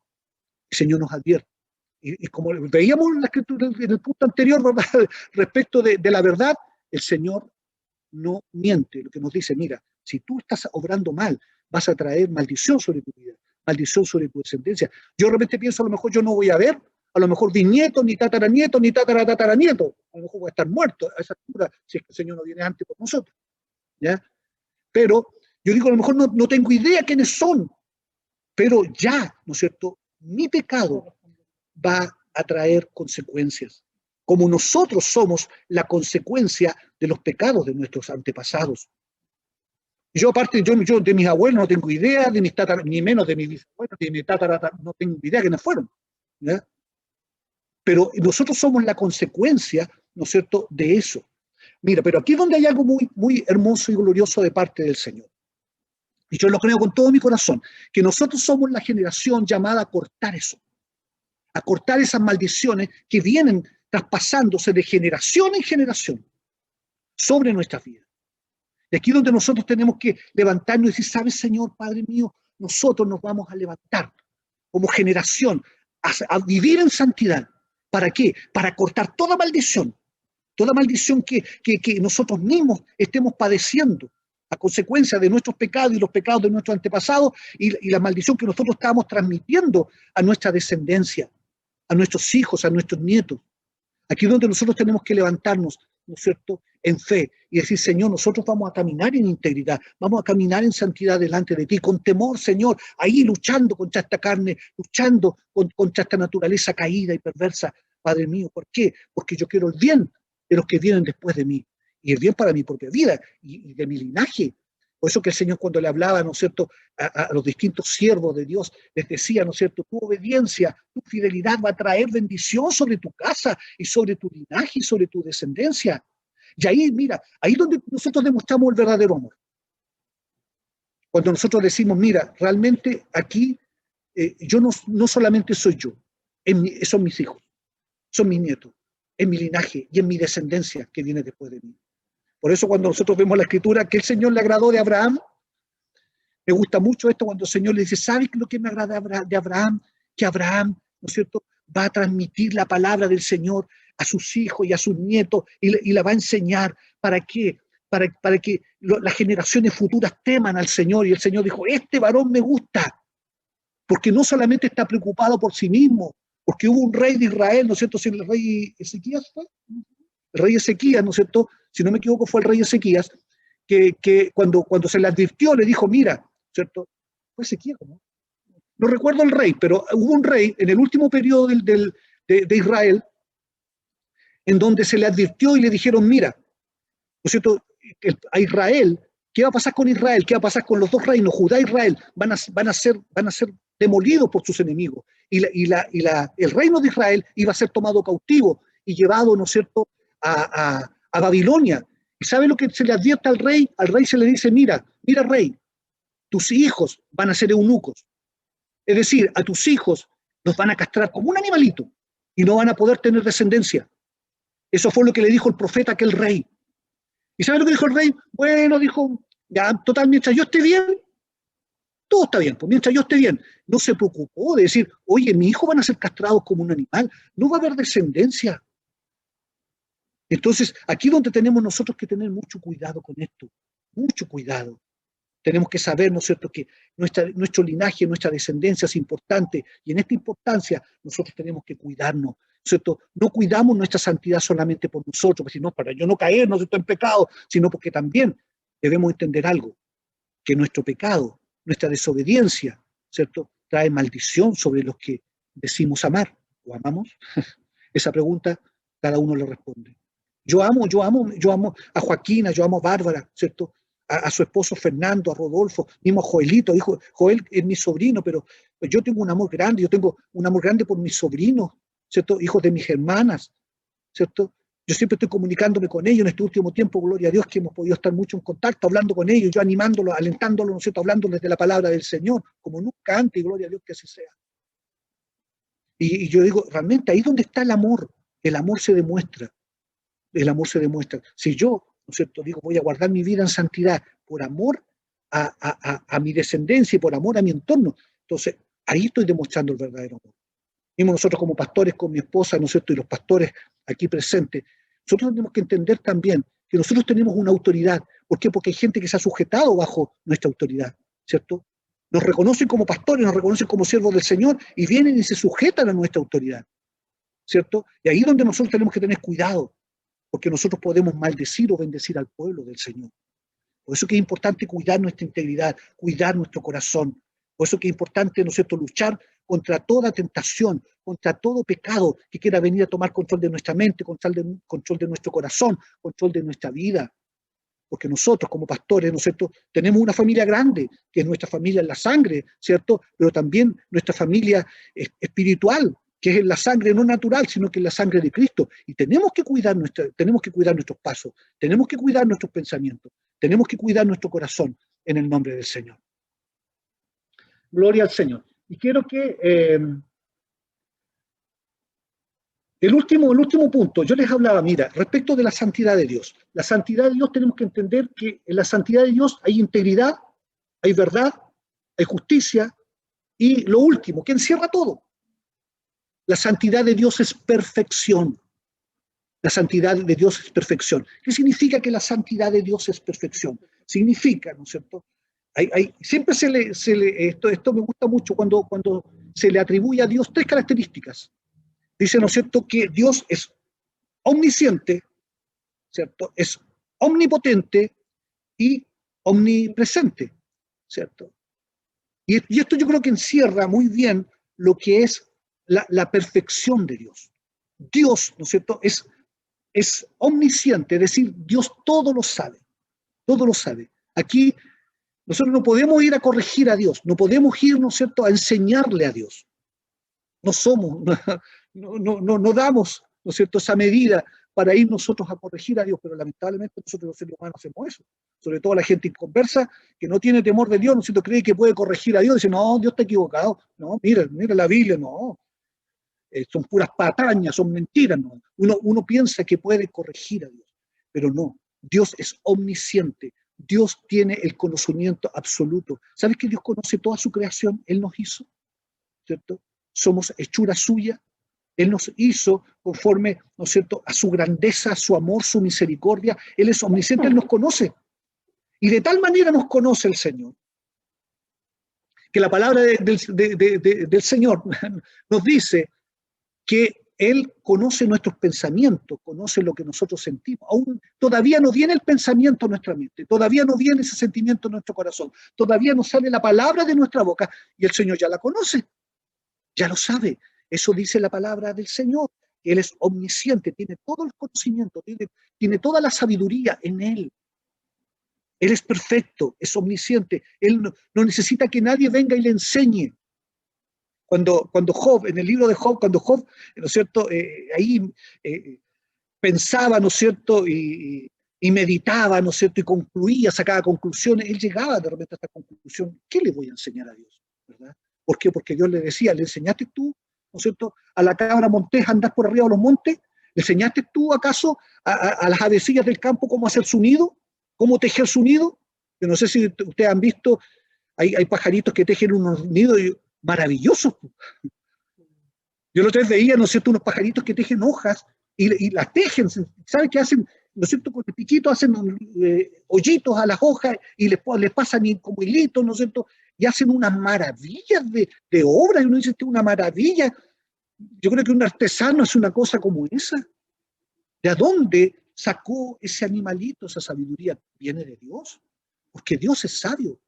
el Señor nos advierte. Y como veíamos en la escritura en el punto anterior, ¿verdad?, respecto de la verdad, el Señor no miente. Lo que nos dice, mira, si tú estás obrando mal, vas a traer maldición sobre tu vida, maldición sobre tu descendencia. Yo realmente pienso, a lo mejor yo no voy a ver, a lo mejor bisnieto, ni tataranieto, ni tataranieto, a lo mejor voy a estar muerto a esa altura, si es que el Señor no viene antes por nosotros, ¿ya? Pero yo digo, a lo mejor no tengo idea quiénes son, pero ya, ¿no es cierto?, mi pecado va a traer consecuencias, como nosotros somos la consecuencia de los pecados de nuestros antepasados. Yo aparte, yo de mis abuelos no tengo idea, de mis ni menos de mis bisabuelos, de mis no tengo idea quiénes fueron, ¿ya? Pero nosotros somos la consecuencia, ¿no es cierto?, de eso. Mira, pero aquí es donde hay algo muy, muy hermoso y glorioso de parte del Señor. Y yo lo creo con todo mi corazón, que nosotros somos la generación llamada a cortar eso, a cortar esas maldiciones que vienen traspasándose de generación en generación sobre nuestras vidas. Y aquí es donde nosotros tenemos que levantarnos y decir, ¿sabes, Señor, Padre mío? Nosotros nos vamos a levantar como generación a vivir en santidad. ¿Para qué? Para cortar toda maldición que nosotros mismos estemos padeciendo a consecuencia de nuestros pecados y los pecados de nuestros antepasados y la maldición que nosotros estábamos transmitiendo a nuestra descendencia, a nuestros hijos, a nuestros nietos. Aquí es donde nosotros tenemos que levantarnos, ¿no es cierto?, en fe y decir, Señor, nosotros vamos a caminar en integridad, vamos a caminar en santidad delante de ti, con temor, Señor, ahí luchando contra esta carne, luchando contra esta naturaleza caída y perversa, Padre mío. ¿Por qué? Porque yo quiero el bien de los que vienen después de mí y el bien para mi propia vida y de mi linaje. Por eso que el Señor, cuando le hablaba, ¿no es cierto?, a los distintos siervos de Dios, les decía, ¿no es cierto?, tu obediencia, tu fidelidad va a traer bendición sobre tu casa y sobre tu linaje y sobre tu descendencia. Y ahí, mira, ahí es donde nosotros demostramos el verdadero amor. Cuando nosotros decimos, mira, realmente aquí yo no solamente soy yo, son mis hijos, son mis nietos, en mi linaje y en mi descendencia que viene después de mí. Por eso cuando nosotros vemos la escritura que el Señor le agradó de Abraham, me gusta mucho esto cuando el Señor le dice, ¿sabes lo que me agrada de Abraham? Que Abraham, ¿no es cierto?, va a transmitir la palabra del Señor a sus hijos y a sus nietos y la va a enseñar. ¿Para qué? Para que las generaciones futuras teman al Señor. Y el Señor dijo, este varón me gusta, porque no solamente está preocupado por sí mismo, porque hubo un rey de Israel, ¿no es cierto? Si el rey Ezequías fue, el rey Ezequías, ¿no es cierto?, si no me equivoco fue el rey Ezequías, que cuando se le advirtió le dijo, mira, ¿cierto? Fue Ezequías, ¿no? No recuerdo el rey, pero hubo un rey en el último periodo de Israel en donde se le advirtió y le dijeron, mira, ¿no es cierto?, a Israel, ¿qué va a pasar con Israel? ¿Qué va a pasar con los dos reinos, Judá e Israel? Van a ser demolidos por sus enemigos. El reino de Israel iba a ser tomado cautivo y llevado, ¿no es cierto?, a Babilonia. ¿Y sabe lo que se le advierte al rey? Al rey se le dice, mira rey, tus hijos van a ser eunucos. Es decir, a tus hijos los van a castrar como un animalito y no van a poder tener descendencia. Eso fue lo que le dijo el profeta a aquel rey. ¿Y sabe lo que dijo el rey? Bueno, dijo, ya, total, mientras yo esté bien, todo está bien. Pues mientras yo esté bien, no se preocupó de decir, oye, mis hijos van a ser castrados como un animal, no va a haber descendencia. Entonces, aquí donde tenemos nosotros que tener mucho cuidado con esto, mucho cuidado. Tenemos que saber, ¿no es cierto?, que nuestro linaje, nuestra descendencia es importante y en esta importancia nosotros tenemos que cuidarnos, ¿no es cierto? No cuidamos nuestra santidad solamente por nosotros, sino para yo no caer, no estoy en pecado, sino porque también debemos entender algo, que nuestro pecado, nuestra desobediencia, ¿cierto?, trae maldición sobre los que decimos amar. ¿O amamos? Esa pregunta cada uno le responde. Yo amo a Joaquina, yo amo a Bárbara, ¿cierto?, a su esposo Fernando, a Rodolfo, mismo a Joelito. Joel es mi sobrino, pero yo tengo un amor grande, yo tengo un amor grande por mis sobrinos, ¿cierto?, hijos de mis hermanas, ¿cierto? Yo siempre estoy comunicándome con ellos en este último tiempo, gloria a Dios, que hemos podido estar mucho en contacto, hablando con ellos, yo animándolos, alentándolos, ¿no es cierto?, hablándoles de la palabra del Señor, como nunca antes, y gloria a Dios que así sea. Y yo digo, realmente ahí donde está el amor se demuestra. El amor se demuestra. Si yo, ¿no es cierto?, digo, voy a guardar mi vida en santidad por amor a mi descendencia y por amor a mi entorno, entonces ahí estoy demostrando el verdadero amor. Mismo nosotros como pastores, con mi esposa, ¿no es cierto?, y los pastores aquí presentes, nosotros tenemos que entender también que nosotros tenemos una autoridad. ¿Por qué? Porque hay gente que se ha sujetado bajo nuestra autoridad, ¿cierto? Nos reconocen como pastores, nos reconocen como siervos del Señor y vienen y se sujetan a nuestra autoridad, ¿cierto? Y ahí es donde nosotros tenemos que tener cuidado, porque nosotros podemos maldecir o bendecir al pueblo del Señor. Por eso que es importante cuidar nuestra integridad, cuidar nuestro corazón. Por eso que es importante, ¿no es cierto?, luchar contra toda tentación, contra todo pecado que quiera venir a tomar control de nuestra mente, control de nuestro corazón, control de nuestra vida. Porque nosotros como pastores, ¿no es cierto?, tenemos una familia grande, que es nuestra familia en la sangre, ¿cierto?, pero también nuestra familia espiritual, que es en la sangre no natural, sino que es la sangre de Cristo. Y tenemos que cuidar nuestros pasos, tenemos que cuidar nuestros pensamientos, tenemos que cuidar nuestro corazón en el nombre del Señor. Gloria al Señor. Y quiero que el último punto, yo les hablaba, mira, respecto de la santidad de Dios. La santidad de Dios tenemos que entender que en la santidad de Dios hay integridad, hay verdad, hay justicia y lo último, que encierra todo. La santidad de Dios es perfección. La santidad de Dios es perfección. ¿Qué significa que la santidad de Dios es perfección? significa, ¿no es cierto? Siempre esto me gusta mucho cuando se le atribuye a Dios tres características. Dice, ¿no es cierto?, que Dios es omnisciente, ¿cierto? Es omnipotente y omnipresente, ¿cierto? Y esto yo creo que encierra muy bien lo que es la perfección de Dios. Dios, ¿no es cierto?, es omnisciente, es decir, Dios todo lo sabe, todo lo sabe. Aquí nosotros no podemos ir a corregir a Dios, no podemos ir, ¿no es cierto?, a enseñarle a Dios. No somos, no damos, ¿no es cierto?, esa medida para ir nosotros a corregir a Dios, pero lamentablemente nosotros los seres humanos hacemos eso. Sobre todo la gente inconversa que no tiene temor de Dios, ¿no es cierto?, cree que puede corregir a Dios, dice, no, Dios está equivocado, no, mira la Biblia, no, son puras patañas, son mentiras, no. Uno piensa que puede corregir a Dios, pero no, Dios es omnisciente, Dios tiene el conocimiento absoluto. ¿Sabes que Dios conoce toda su creación? Él nos hizo, ¿cierto? Somos hechura suya. Él nos hizo conforme, ¿no es cierto?, a su grandeza, a su amor, su misericordia. Él es omnisciente, Él nos conoce. Y de tal manera nos conoce el Señor, que la palabra del Señor nos dice que Él conoce nuestros pensamientos, conoce lo que nosotros sentimos. Aún todavía no viene el pensamiento a nuestra mente, todavía no viene ese sentimiento en nuestro corazón, todavía no sale la palabra de nuestra boca y el Señor ya la conoce, ya lo sabe. Eso dice la palabra del Señor. Él es omnisciente, tiene todo el conocimiento, tiene toda la sabiduría en Él. Él es perfecto, es omnisciente. Él no necesita que nadie venga y le enseñe. Cuando Job, en el libro de Job, cuando Job, ¿no es cierto?, pensaba, ¿no es cierto?, y meditaba, ¿no es cierto?, y concluía, sacaba conclusiones, él llegaba de repente a esta conclusión, ¿qué le voy a enseñar a Dios? ¿Verdad? ¿Por qué? Porque Dios le decía, ¿le enseñaste tú, ¿no es cierto?, a la cabra montés a andar por arriba de los montes? ¿Le enseñaste tú acaso a las avecillas del campo cómo hacer su nido? ¿Cómo tejer su nido? Yo no sé si ustedes han visto, hay pajaritos que tejen unos nidos maravillosos. Yo la otra vez veía, ¿no es cierto?, unos pajaritos que tejen hojas y las tejen, ¿saben qué hacen? ¿No es cierto?, con el piquito hacen hoyitos a las hojas y les pasan como hilitos, ¿no es cierto?, y hacen unas maravillas de obra, y uno dice, una maravilla. Yo creo que un artesano es una cosa como esa. ¿De dónde sacó ese animalito, esa sabiduría? Viene de Dios, porque Dios es sabio,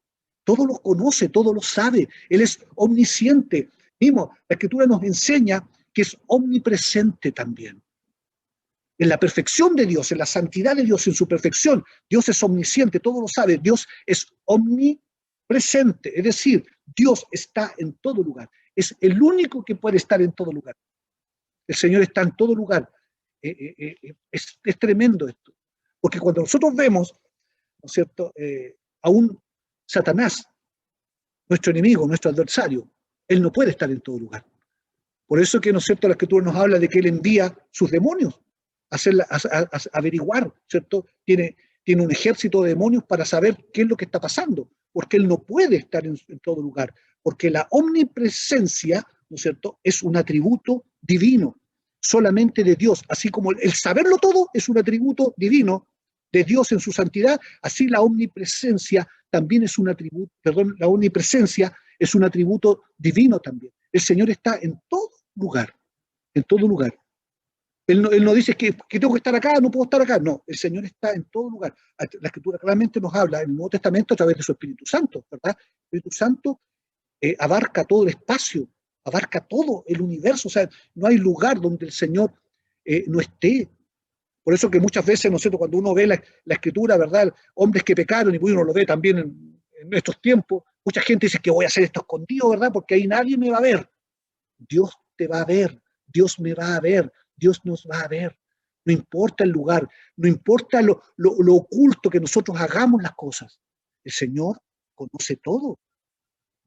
todo lo conoce, todo lo sabe, Él es omnisciente. Mismo, la Escritura nos enseña que es omnipresente también. En la perfección de Dios, en la santidad de Dios, en su perfección, Dios es omnisciente, todo lo sabe, Dios es omnipresente, es decir, Dios está en todo lugar, es el único que puede estar en todo lugar. El Señor está en todo lugar. Es tremendo esto, porque cuando nosotros vemos, ¿no es cierto?, a un Satanás, nuestro enemigo, nuestro adversario, él no puede estar en todo lugar. Por eso que, ¿no es cierto?, la Escritura nos habla de que él envía sus demonios a averiguar, ¿cierto? Tiene un ejército de demonios para saber qué es lo que está pasando, porque él no puede estar en todo lugar, porque la omnipresencia, ¿no es cierto?, es un atributo divino, solamente de Dios, así como el saberlo todo es un atributo divino de Dios en su santidad, así la omnipresencia también es un atributo, la omnipresencia es un atributo divino también. El Señor está en todo lugar, en todo lugar. Él no dice que tengo que estar acá, no puedo estar acá. No, el Señor está en todo lugar. La Escritura claramente nos habla en el Nuevo Testamento a través de su Espíritu Santo, ¿verdad? El Espíritu Santo abarca todo el espacio, abarca todo el universo. O sea, no hay lugar donde el Señor no esté. Por eso que muchas veces, ¿no es cierto?, cuando uno ve la Escritura, ¿verdad?, hombres que pecaron, y uno lo ve también en estos tiempos, mucha gente dice que voy a hacer esto escondido, ¿verdad?, porque ahí nadie me va a ver. Dios te va a ver, Dios me va a ver, Dios nos va a ver. No importa el lugar, no importa lo oculto que nosotros hagamos las cosas. El Señor conoce todo,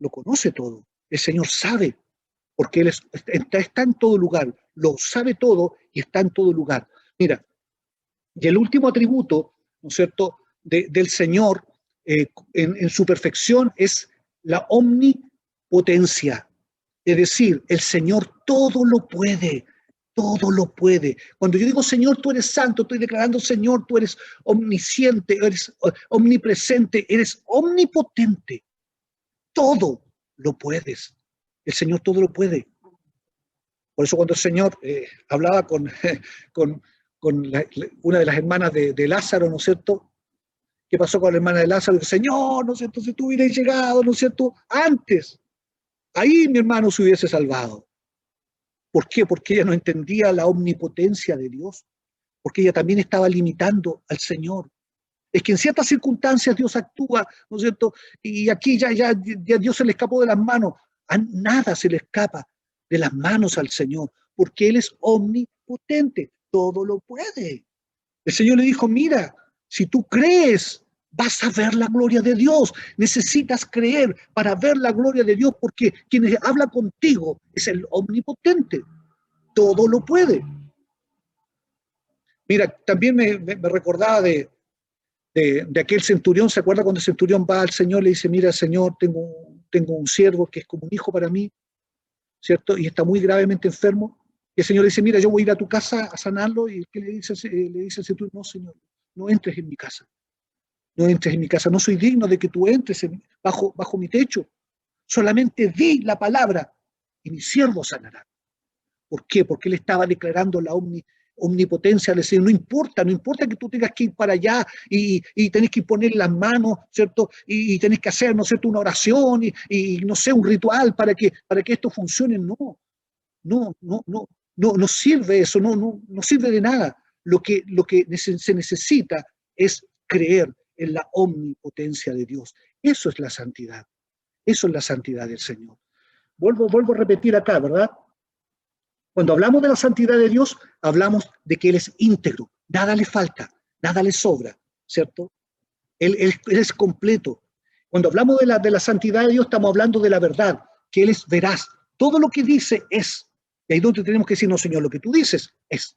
lo conoce todo. El Señor sabe, porque Él está en todo lugar, lo sabe todo y está en todo lugar. Mira, y el último atributo, ¿no es cierto?, del Señor en su perfección es la omnipotencia. Es decir, el Señor todo lo puede, todo lo puede. Cuando yo digo, Señor, tú eres santo, estoy declarando, Señor, tú eres omnisciente, eres omnipresente, eres omnipotente. Todo lo puedes. El Señor todo lo puede. Por eso cuando el Señor hablaba con una de las hermanas de Lázaro, ¿no es cierto? ¿Qué pasó con la hermana de Lázaro? El Señor, ¿no es cierto? Si tú hubieras llegado, ¿no es cierto? Antes, ahí mi hermano se hubiese salvado. ¿Por qué? Porque ella no entendía la omnipotencia de Dios, porque ella también estaba limitando al Señor. Es que en ciertas circunstancias Dios actúa, ¿no es cierto? Y aquí ya Dios se le escapó de las manos. A nada se le escapa de las manos al Señor, porque Él es omnipotente, todo lo puede. El Señor le dijo, mira, si tú crees, vas a ver la gloria de Dios. Necesitas creer para ver la gloria de Dios, porque quien habla contigo es el omnipotente, todo lo puede. Mira, también me recordaba de aquel centurión. ¿Se acuerda cuando el centurión va al Señor, le dice, mira, Señor, tengo un siervo que es como un hijo para mí, ¿cierto? Y está muy gravemente enfermo. Y el Señor le dice, mira, yo voy a ir a tu casa a sanarlo. Y ¿qué le dice el centurión? No, Señor, no entres en mi casa. No entres en mi casa. No soy digno de que tú entres bajo mi techo. Solamente di la palabra y mi siervo sanará. ¿Por qué? Porque él estaba declarando la omnipotencia del Señor. No importa que tú tengas que ir para allá y tenés que poner las manos, ¿cierto? Y tenés que hacer, ¿no es cierto?, una oración y no sé, un ritual para que esto funcione. No sirve eso, no sirve de nada. Lo que se necesita es creer en la omnipotencia de Dios. Eso es la santidad. Eso es la santidad del Señor. Vuelvo a repetir acá, ¿verdad? Cuando hablamos de la santidad de Dios, hablamos de que Él es íntegro, nada le falta, nada le sobra, ¿cierto? Él es completo. Cuando hablamos de la santidad de Dios, estamos hablando de la verdad, que Él es veraz. Todo lo que dice es. Y ahí es donde tenemos que decir, no, Señor, lo que tú dices es.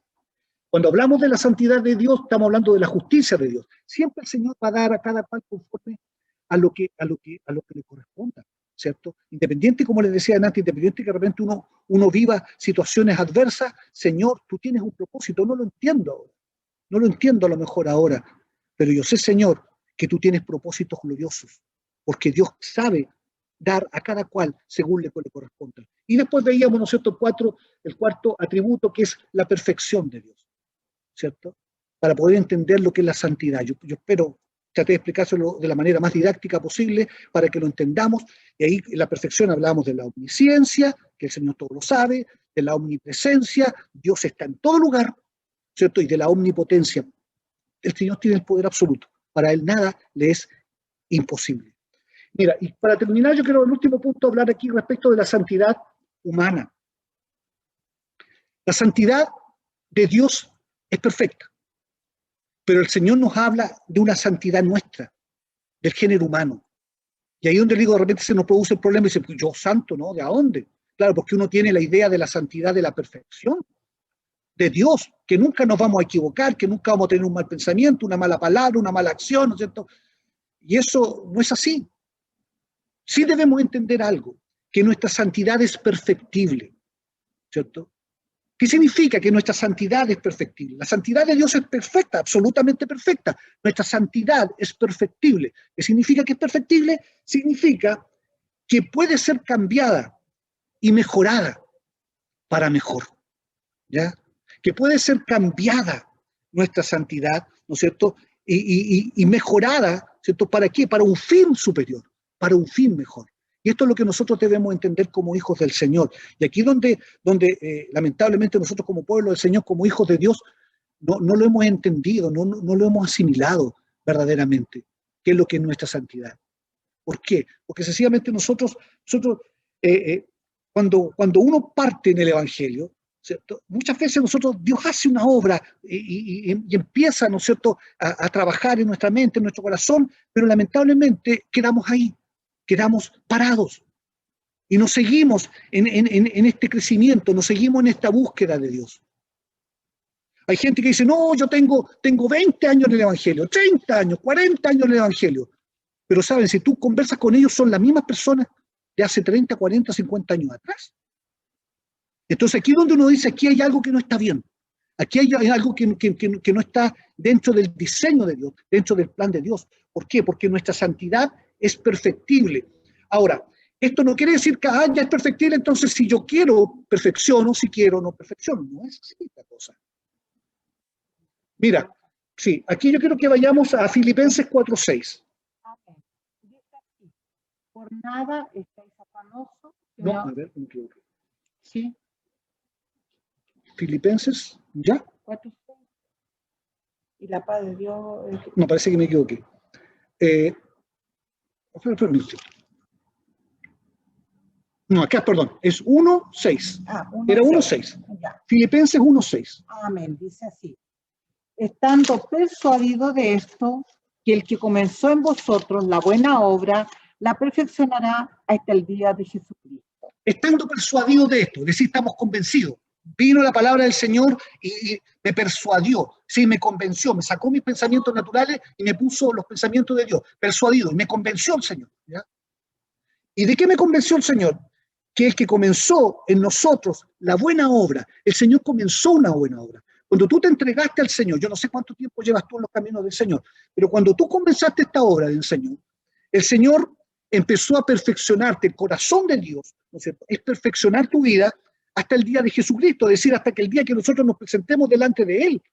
Cuando hablamos de la santidad de Dios, estamos hablando de la justicia de Dios. Siempre el Señor va a dar a cada cual conforme a lo que le corresponda, ¿cierto? Independiente, como les decía antes, independiente que de repente uno viva situaciones adversas, Señor, tú tienes un propósito. No lo entiendo ahora, no lo entiendo a lo mejor ahora, pero yo sé, Señor, que tú tienes propósitos gloriosos, porque Dios sabe dar a cada cual según le corresponda. Y después veíamos, ¿no es cierto?, el cuarto atributo, que es la perfección de Dios, ¿cierto? Para poder entender lo que es la santidad. Yo espero traté de explicárselo de la manera más didáctica posible para que lo entendamos. Y ahí en la perfección hablamos de la omnisciencia, que el Señor todo lo sabe, de la omnipresencia, Dios está en todo lugar, ¿cierto? Y de la omnipotencia. El Señor tiene el poder absoluto. Para Él nada le es imposible. Mira, y para terminar, yo quiero en el último punto hablar aquí respecto de la santidad humana. La santidad de Dios es perfecta, pero el Señor nos habla de una santidad nuestra, del género humano. Y ahí donde digo, de repente se nos produce el problema y dice, pues yo santo, ¿no? ¿De a dónde? Claro, porque uno tiene la idea de la santidad de la perfección, de Dios, que nunca nos vamos a equivocar, que nunca vamos a tener un mal pensamiento, una mala palabra, una mala acción, ¿no es cierto? Y eso no es así. Sí debemos entender algo, que nuestra santidad es perfectible, ¿cierto? ¿Qué significa que nuestra santidad es perfectible? La santidad de Dios es perfecta, absolutamente perfecta. Nuestra santidad es perfectible. ¿Qué significa que es perfectible? Significa que puede ser cambiada y mejorada para mejor, ¿ya? Que puede ser cambiada nuestra santidad, ¿no es cierto? Y mejorada, ¿cierto? ¿Para qué? Para un fin superior, para un fin mejor. Y esto es lo que nosotros debemos entender como hijos del Señor. Y aquí donde lamentablemente nosotros como pueblo del Señor, como hijos de Dios, no lo hemos entendido, no lo hemos asimilado verdaderamente, qué es lo que es nuestra santidad. ¿Por qué? Porque sencillamente nosotros cuando uno parte en el Evangelio, ¿cierto? Muchas veces Dios hace una obra y empieza, ¿no es cierto?, a trabajar en nuestra mente, en nuestro corazón, pero lamentablemente quedamos ahí, quedamos parados y nos seguimos en este crecimiento, nos seguimos en esta búsqueda de Dios. Hay gente que dice, no, yo tengo 20 años en el Evangelio, 30 años, 40 años en el Evangelio. Pero saben, si tú conversas con ellos, son las mismas personas de hace 30, 40, 50 años atrás. Entonces aquí es donde uno dice, aquí hay algo que no está bien. Aquí hay algo que no está dentro del diseño de Dios, dentro del plan de Dios. ¿Por qué? Porque nuestra santidad es perfectible. Ahora, esto no quiere decir que ya es perfectible, entonces si yo quiero, perfecciono, si quiero, no perfecciono. No es así la cosa. Mira, sí, aquí yo quiero que vayamos a Filipenses 4:6. Dice así, por nada estáis afanosos. No, a ver, me equivoqué. Sí. Filipenses, ¿ya? 4:6. Y la paz de Dios. No, parece que me equivoqué. No, acá, perdón, es 1:6. Era 1:6. Filipenses 1:6. Amén, dice así. Estando persuadido de esto, que el que comenzó en vosotros la buena obra, la perfeccionará hasta el día de Jesucristo. Estando persuadido de esto, es decir, estamos convencidos. Vino la palabra del Señor y me persuadió, sí, me convenció, me sacó mis pensamientos naturales y me puso los pensamientos de Dios, persuadido, y me convenció el Señor. ¿Ya? ¿Y de qué me convenció el Señor? Que el que comenzó en nosotros la buena obra, el Señor comenzó una buena obra. Cuando tú te entregaste al Señor, yo no sé cuánto tiempo llevas tú en los caminos del Señor, pero cuando tú comenzaste esta obra del Señor, el Señor empezó a perfeccionarte, el corazón de Dios, ¿no es cierto? Es perfeccionar tu vida hasta el día de Jesucristo, es decir, hasta que el día que nosotros nos presentemos delante de Él,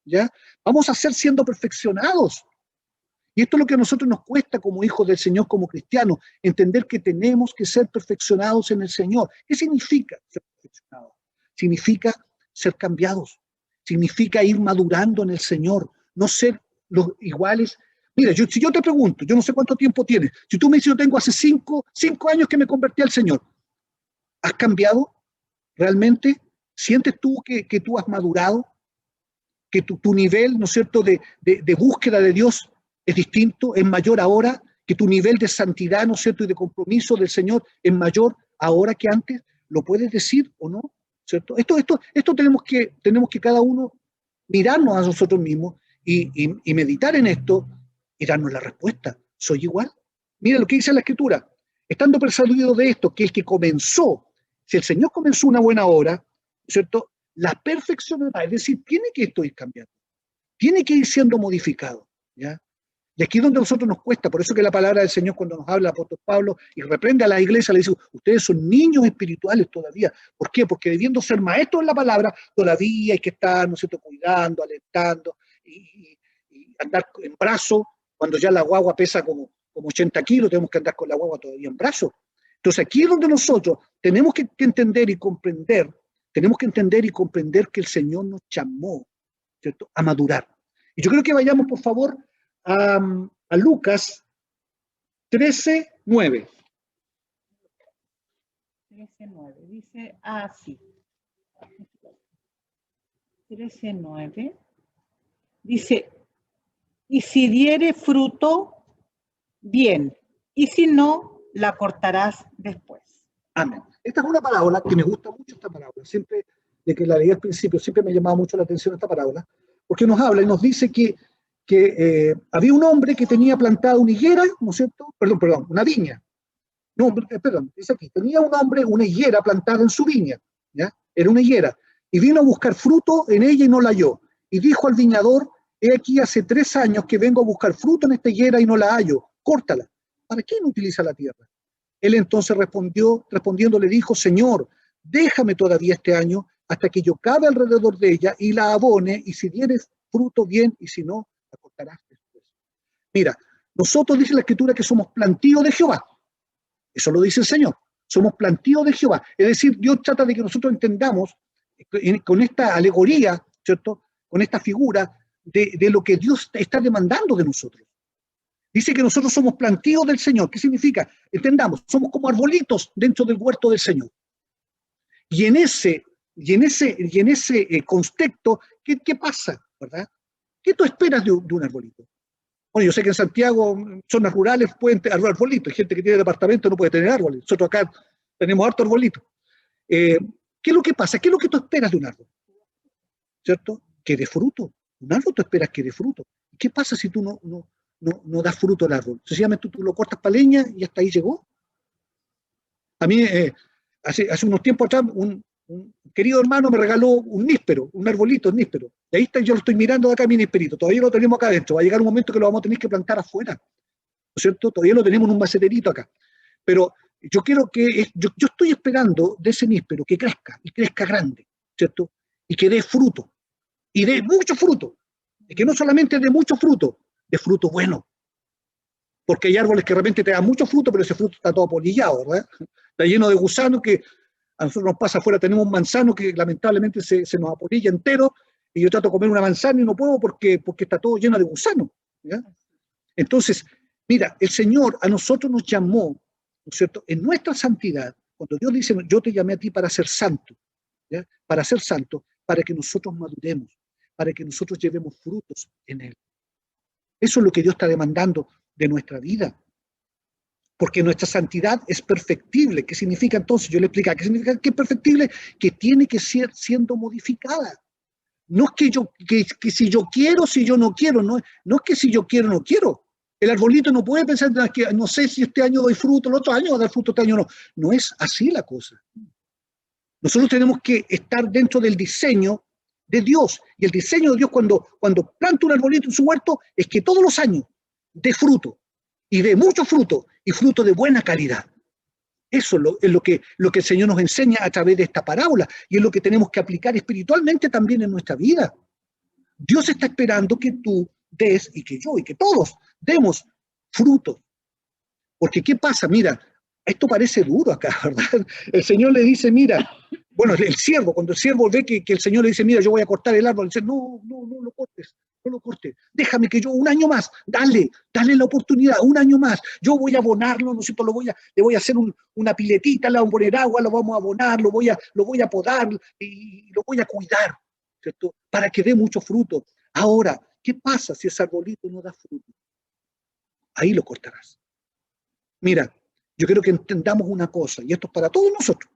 ¿ya? Vamos a ser siendo perfeccionados. Y esto es lo que a nosotros nos cuesta como hijos del Señor, como cristianos, entender que tenemos que ser perfeccionados en el Señor. ¿Qué significa ser perfeccionados? Significa ser cambiados, significa ir madurando en el Señor, no ser los iguales. Mira, si yo te pregunto, yo no sé cuánto tiempo tienes, si tú me dices yo tengo hace 5 años que me convertí al Señor, ¿has cambiado realmente? ¿Sientes tú que tú has madurado? ¿Que tu nivel, ¿no es cierto?, de búsqueda de Dios es distinto, es mayor ahora, que tu nivel de santidad, ¿no es cierto?, y de compromiso del Señor es mayor ahora que antes? ¿Lo puedes decir o no? ¿Cierto? Esto tenemos que cada uno mirarnos a nosotros mismos y meditar en esto y darnos la respuesta. ¿Soy igual? Mira lo que dice la Escritura. Estando persuadido de esto, que el que comenzó, si el Señor comenzó una buena obra, ¿cierto?, la perfeccionará, es decir, tiene que esto ir cambiando, tiene que ir siendo modificado, ¿ya? Y aquí es donde a nosotros nos cuesta, por eso que la palabra del Señor cuando nos habla el apóstol Pablo y reprende a la iglesia, le dice, ustedes son niños espirituales todavía. ¿Por qué? Porque debiendo ser maestros en la palabra, todavía hay que estar, ¿no es cierto?, cuidando, alentando y andar en brazo, cuando ya la guagua pesa como 80 kilos, tenemos que andar con la guagua todavía en brazo. Entonces aquí es donde nosotros tenemos que entender y comprender, que el Señor nos llamó, ¿cierto?, a madurar. Y yo creo que vayamos, por favor, a Lucas 13:9. 13:9. Dice así. 13:9. Dice, y si diere fruto, bien, y si no, la cortarás después. Amén. Esta es una parábola que me gusta mucho, esta parábola. Siempre, de que la leí al principio, siempre me ha llamado mucho la atención esta parábola, porque nos habla y nos dice que había un hombre que tenía plantada una higuera, ¿no es cierto? Perdón, una viña. No, perdón, dice aquí, tenía un hombre una higuera plantada en su viña, ¿ya? Era una higuera, y vino a buscar fruto en ella y no la halló. Y dijo al viñador, he aquí hace 3 años que vengo a buscar fruto en esta higuera y no la hallo, córtala. ¿Para qué no utiliza la tierra? Él entonces respondiendo le dijo, Señor, déjame todavía este año hasta que yo cabe alrededor de ella y la abone, y si dieres fruto bien, y si no, la cortarás después. Mira, nosotros dice la Escritura que somos plantío de Jehová. Eso lo dice el Señor. Somos plantío de Jehová. Es decir, Dios trata de que nosotros entendamos con esta alegoría, ¿cierto?, con esta figura de lo que Dios está demandando de nosotros. Dice que nosotros somos plantíos del Señor. ¿Qué significa? Entendamos, somos como arbolitos dentro del huerto del Señor. Y en ese contexto, ¿qué pasa? ¿Verdad? ¿Qué tú esperas de un arbolito? Bueno, yo sé que en Santiago, zonas rurales, pueden tener arbolitos. Hay gente que tiene departamento no puede tener árboles. Nosotros acá tenemos harto arbolito. ¿Qué es lo que pasa? ¿Qué es lo que tú esperas de un árbol? ¿Cierto? Que dé fruto. Un árbol tú esperas que dé fruto. ¿Qué pasa si tú no das fruto al árbol? Sencillamente tú lo cortas para leña y hasta ahí llegó. A mí, hace unos tiempos atrás, un querido hermano me regaló un níspero, un arbolito níspero. Y ahí está, yo lo estoy mirando de acá, mi nísperito. Todavía lo tenemos acá adentro. Va a llegar un momento que lo vamos a tener que plantar afuera. ¿No es cierto? Todavía lo tenemos en un maceterito acá. Pero yo quiero que, yo estoy esperando de ese níspero que crezca, y crezca grande, ¿cierto? Y que dé fruto. Y dé mucho fruto. Y que no solamente dé mucho fruto, de fruto bueno. Porque hay árboles que de repente te dan mucho fruto, pero ese fruto está todo polillado, ¿verdad? Está lleno de gusanos que a nosotros nos pasa afuera, tenemos un manzano que lamentablemente se nos apolilla entero, y yo trato de comer una manzana y no puedo porque está todo lleno de gusanos, ¿ya? Entonces, mira, el Señor a nosotros nos llamó, ¿no es cierto?, en nuestra santidad, cuando Dios dice, yo te llamé a ti para ser santo, ¿ya? Para ser santo, para que nosotros maduremos, para que nosotros llevemos frutos en Él. Eso es lo que Dios está demandando de nuestra vida. Porque nuestra santidad es perfectible. ¿Qué significa entonces? Yo le explico, ¿qué significa que es perfectible? Que tiene que ser siendo modificada. No es que si yo quiero, si yo no quiero, no es que si yo quiero, no quiero. El arbolito no puede pensar que no sé si este año doy fruto, el otro año va a dar fruto, este año no. No es así la cosa. Nosotros tenemos que estar dentro del diseño de Dios. Y el diseño de Dios cuando planta un arbolito en su huerto es que todos los años dé fruto. Y dé mucho fruto, y fruto de buena calidad. Eso es lo que el Señor nos enseña a través de esta parábola, y es lo que tenemos que aplicar espiritualmente también en nuestra vida. Dios está esperando que tú des, y que yo, y que todos demos fruto. Porque ¿qué pasa? Mira, esto parece duro acá, ¿verdad? El Señor le dice, mira, bueno, el siervo, cuando el siervo ve que el Señor le dice, mira, yo voy a cortar el árbol, dice, no lo cortes, no lo cortes, déjame que yo un año más, dale la oportunidad, un año más, yo voy a abonarlo, ¿no es cierto? Le voy a hacer una piletita, le vamos a poner agua, lo vamos a abonar, lo voy a podar y lo voy a cuidar, ¿cierto? Para que dé mucho fruto. Ahora, ¿qué pasa si ese arbolito no da fruto? Ahí lo cortarás. Mira, yo quiero que entendamos una cosa, y esto es para todos nosotros.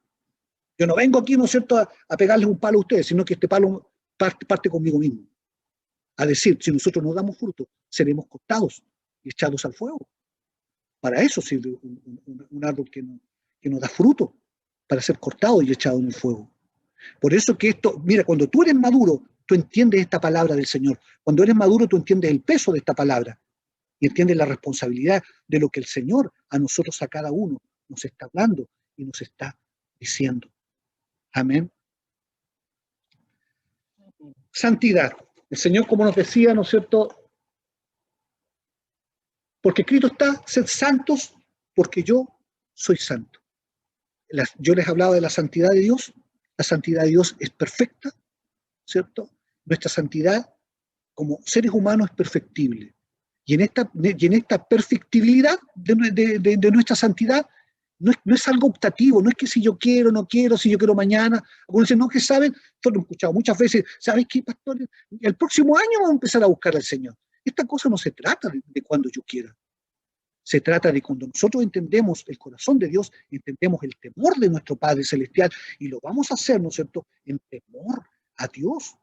Yo no vengo aquí, ¿no es cierto?, a pegarles un palo a ustedes, sino que este palo parte conmigo mismo. A decir, si nosotros no damos fruto, seremos cortados y echados al fuego. Para eso sirve un árbol que no da fruto, para ser cortado y echado en el fuego. Por eso que esto, mira, cuando tú eres maduro, tú entiendes esta palabra del Señor. Cuando eres maduro, tú entiendes el peso de esta palabra y entiendes la responsabilidad de lo que el Señor a nosotros, a cada uno, nos está hablando y nos está diciendo. Amén. Santidad. El Señor, como nos decía, ¿no es cierto? Porque escrito está, sed santos, porque yo soy santo. Yo les hablaba de la santidad de Dios. La santidad de Dios es perfecta, ¿cierto? Nuestra santidad como seres humanos es perfectible. Y en esta perfectibilidad de nuestra santidad, no es algo optativo, no es que si yo quiero, no quiero, si yo quiero mañana. Algunos dicen, no, que saben, lo he escuchado muchas veces, ¿sabes qué, pastor? El próximo año vamos a empezar a buscar al Señor. Esta cosa no se trata de cuando yo quiera. Se trata de cuando nosotros entendemos el corazón de Dios, entendemos el temor de nuestro Padre Celestial, y lo vamos a hacer, ¿no es cierto?, en temor a Dios.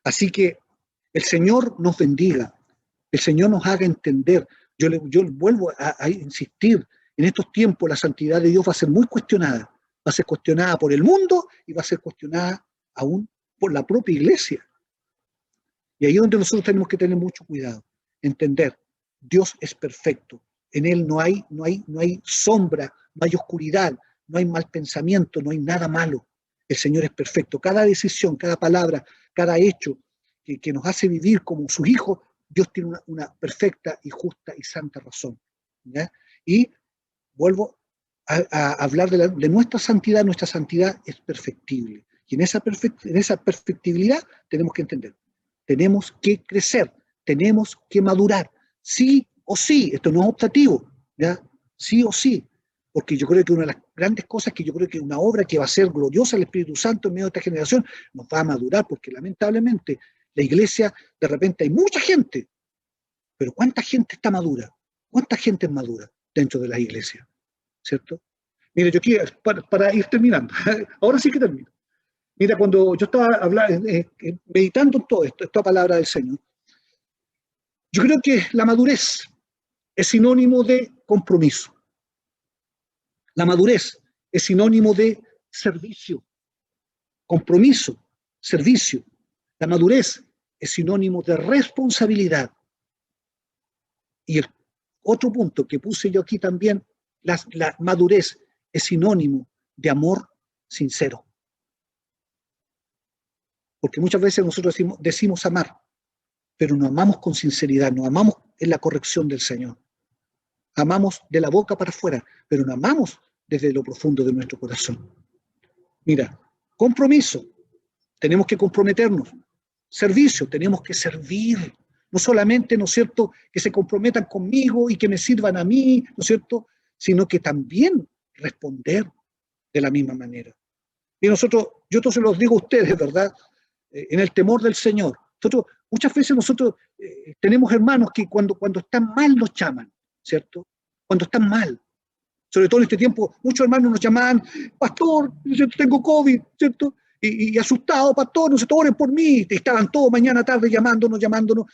Así que el Señor nos bendiga, el Señor nos haga entender. Yo vuelvo a insistir, en estos tiempos la santidad de Dios va a ser muy cuestionada. Va a ser cuestionada por el mundo y va a ser cuestionada aún por la propia iglesia. Y ahí es donde nosotros tenemos que tener mucho cuidado, entender, Dios es perfecto, en Él no hay sombra, no hay oscuridad, no hay mal pensamiento, no hay nada malo. El Señor es perfecto. Cada decisión, cada palabra, cada hecho que nos hace vivir como sus hijos, Dios tiene una perfecta y justa y santa razón, ¿ya? Y vuelvo a hablar de nuestra santidad. Nuestra santidad es perfectible. Y en esa perfectibilidad tenemos que entender. Tenemos que crecer, tenemos que madurar, sí o sí. Esto no es optativo, ¿ya? Sí o sí. Porque yo creo que una de las grandes cosas, que yo creo que una obra que va a ser gloriosa el Espíritu Santo en medio de esta generación, nos va a madurar, porque lamentablemente la iglesia, de repente hay mucha gente, pero ¿cuánta gente está madura? ¿Cuánta gente es madura dentro de la iglesia? ¿Cierto? Mire, yo quiero, para ir terminando, ahora sí que termino. Mira, cuando yo estaba meditando en todo esto, esta palabra del Señor, yo creo que la madurez es sinónimo de compromiso. La madurez es sinónimo de servicio. compromiso, servicio. La madurez es sinónimo de responsabilidad. Y el otro punto que puse yo aquí también, la madurez es sinónimo de amor sincero. Porque muchas veces nosotros decimos amar, pero no amamos con sinceridad, no amamos en la corrección del Señor. Amamos de la boca para afuera, pero no amamos desde lo profundo de nuestro corazón. Mira, compromiso, tenemos que comprometernos. Servicio, tenemos que servir. No solamente, ¿no es cierto?, que se comprometan conmigo y que me sirvan a mí, ¿no es cierto?, sino que también responder de la misma manera. Y nosotros, yo se los digo a ustedes, ¿verdad?, en el temor del Señor. Muchas veces nosotros tenemos hermanos que cuando están mal nos llaman, ¿cierto? Cuando están mal. Sobre todo en este tiempo, muchos hermanos nos llamaban, pastor, yo tengo COVID, ¿cierto? Y asustado, pastor, no se oren por mí. Y estaban todos mañana, tarde llamándonos,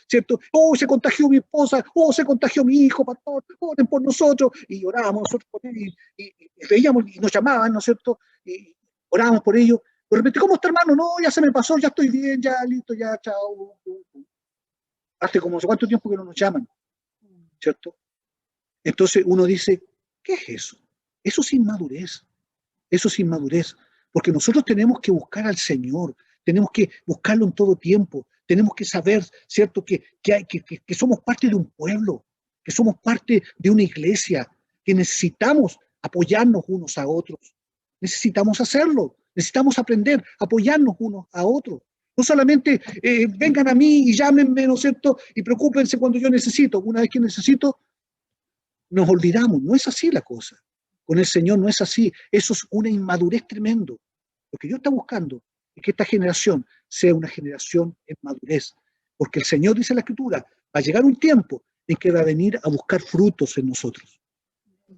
¿cierto? Oh, se contagió mi esposa, oh, se contagió mi hijo, pastor, oren por nosotros. Y orábamos nosotros por ellos, y veíamos, y nos llamaban, ¿no es cierto? Y orábamos por ellos. De repente, ¿cómo está, hermano? No, ya se me pasó, ya estoy bien, ya listo, ya, chao. Hace como no sé cuánto tiempo que no nos llaman, ¿cierto? Entonces uno dice, ¿qué es eso? Eso es inmadurez. Eso es inmadurez. Porque nosotros tenemos que buscar al Señor, tenemos que buscarlo en todo tiempo, tenemos que saber, ¿cierto?, que somos parte de un pueblo, que somos parte de una iglesia, que necesitamos apoyarnos unos a otros. Necesitamos hacerlo, necesitamos aprender, apoyarnos unos a otros. No solamente vengan a mí y llámenme, ¿no es cierto?, y preocúpense cuando yo necesito. Una vez que necesito, nos olvidamos. No es así la cosa. Con el Señor no es así. Eso es una inmadurez tremendo. Lo que Dios está buscando es que esta generación sea una generación en madurez. Porque el Señor, dice la Escritura, va a llegar un tiempo en que va a venir a buscar frutos en nosotros.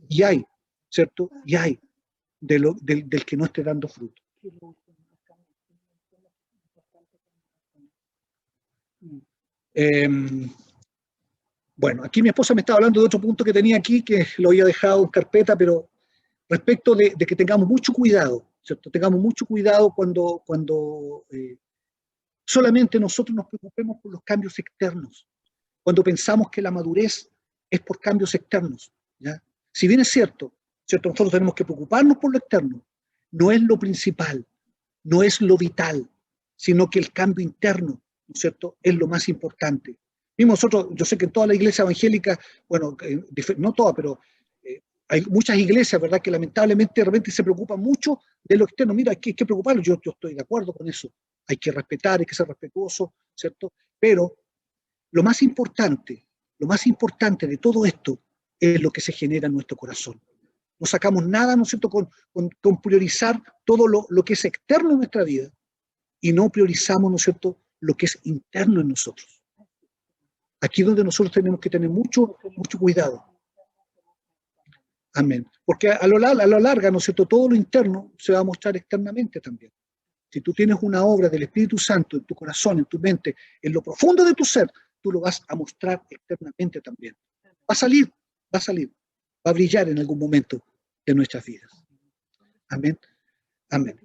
Y hay, ¿cierto? Y hay del que no esté dando fruto. Bueno, aquí mi esposa me estaba hablando de otro punto que tenía aquí, que lo había dejado en carpeta, pero respecto de que tengamos mucho cuidado, ¿cierto? Tengamos mucho cuidado cuando solamente nosotros nos preocupemos por los cambios externos, cuando pensamos que la madurez es por cambios externos, ¿ya? Si bien es cierto, nosotros tenemos que preocuparnos por lo externo, no es lo principal, no es lo vital, sino que el cambio interno, ¿no es cierto?, es lo más importante. Mismo nosotros, yo sé que en toda la iglesia evangélica, bueno, no toda, pero hay muchas iglesias, ¿verdad?, que lamentablemente de repente se preocupan mucho de lo externo. Mira, hay que preocuparlo, yo estoy de acuerdo con eso. Hay que respetar, hay que ser respetuoso, ¿cierto? Pero lo más importante de todo esto es lo que se genera en nuestro corazón. No sacamos nada, ¿no es cierto?, con priorizar todo lo que es externo en nuestra vida y no priorizamos, ¿no es cierto?, lo que es interno en nosotros. Aquí es donde nosotros tenemos que tener mucho cuidado. Amén. Porque a lo largo, ¿no es cierto?, todo lo interno se va a mostrar externamente también. Si tú tienes una obra del Espíritu Santo en tu corazón, en tu mente, en lo profundo de tu ser, tú lo vas a mostrar externamente también. Va a salir, va a brillar en algún momento de nuestras vidas. Amén. Amén.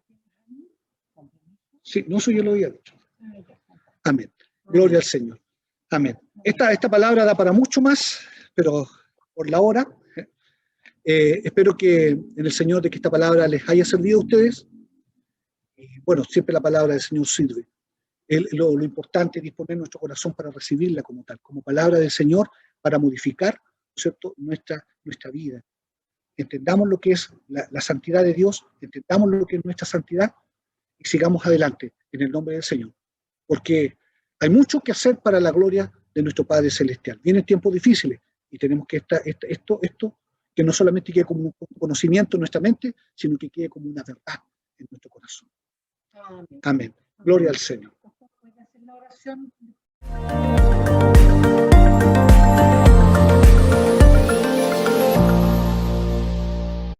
Sí, no, eso yo lo había dicho. Amén. Gloria al Señor. Amén. Esta palabra da para mucho más, pero por la hora, espero que en el Señor de que esta palabra les haya servido a ustedes. Y bueno, siempre la palabra del Señor sirve. Lo importante es disponer nuestro corazón para recibirla como tal, como palabra del Señor, para modificar, ¿no es cierto?, nuestra vida. Entendamos lo que es la santidad de Dios, entendamos lo que es nuestra santidad y sigamos adelante en el nombre del Señor. Porque hay mucho que hacer para la gloria de nuestro Padre Celestial. Vienen tiempos difíciles y tenemos que esto que no solamente quede como un conocimiento en nuestra mente, sino que quede como una verdad en nuestro corazón. Amén. Gloria al Señor.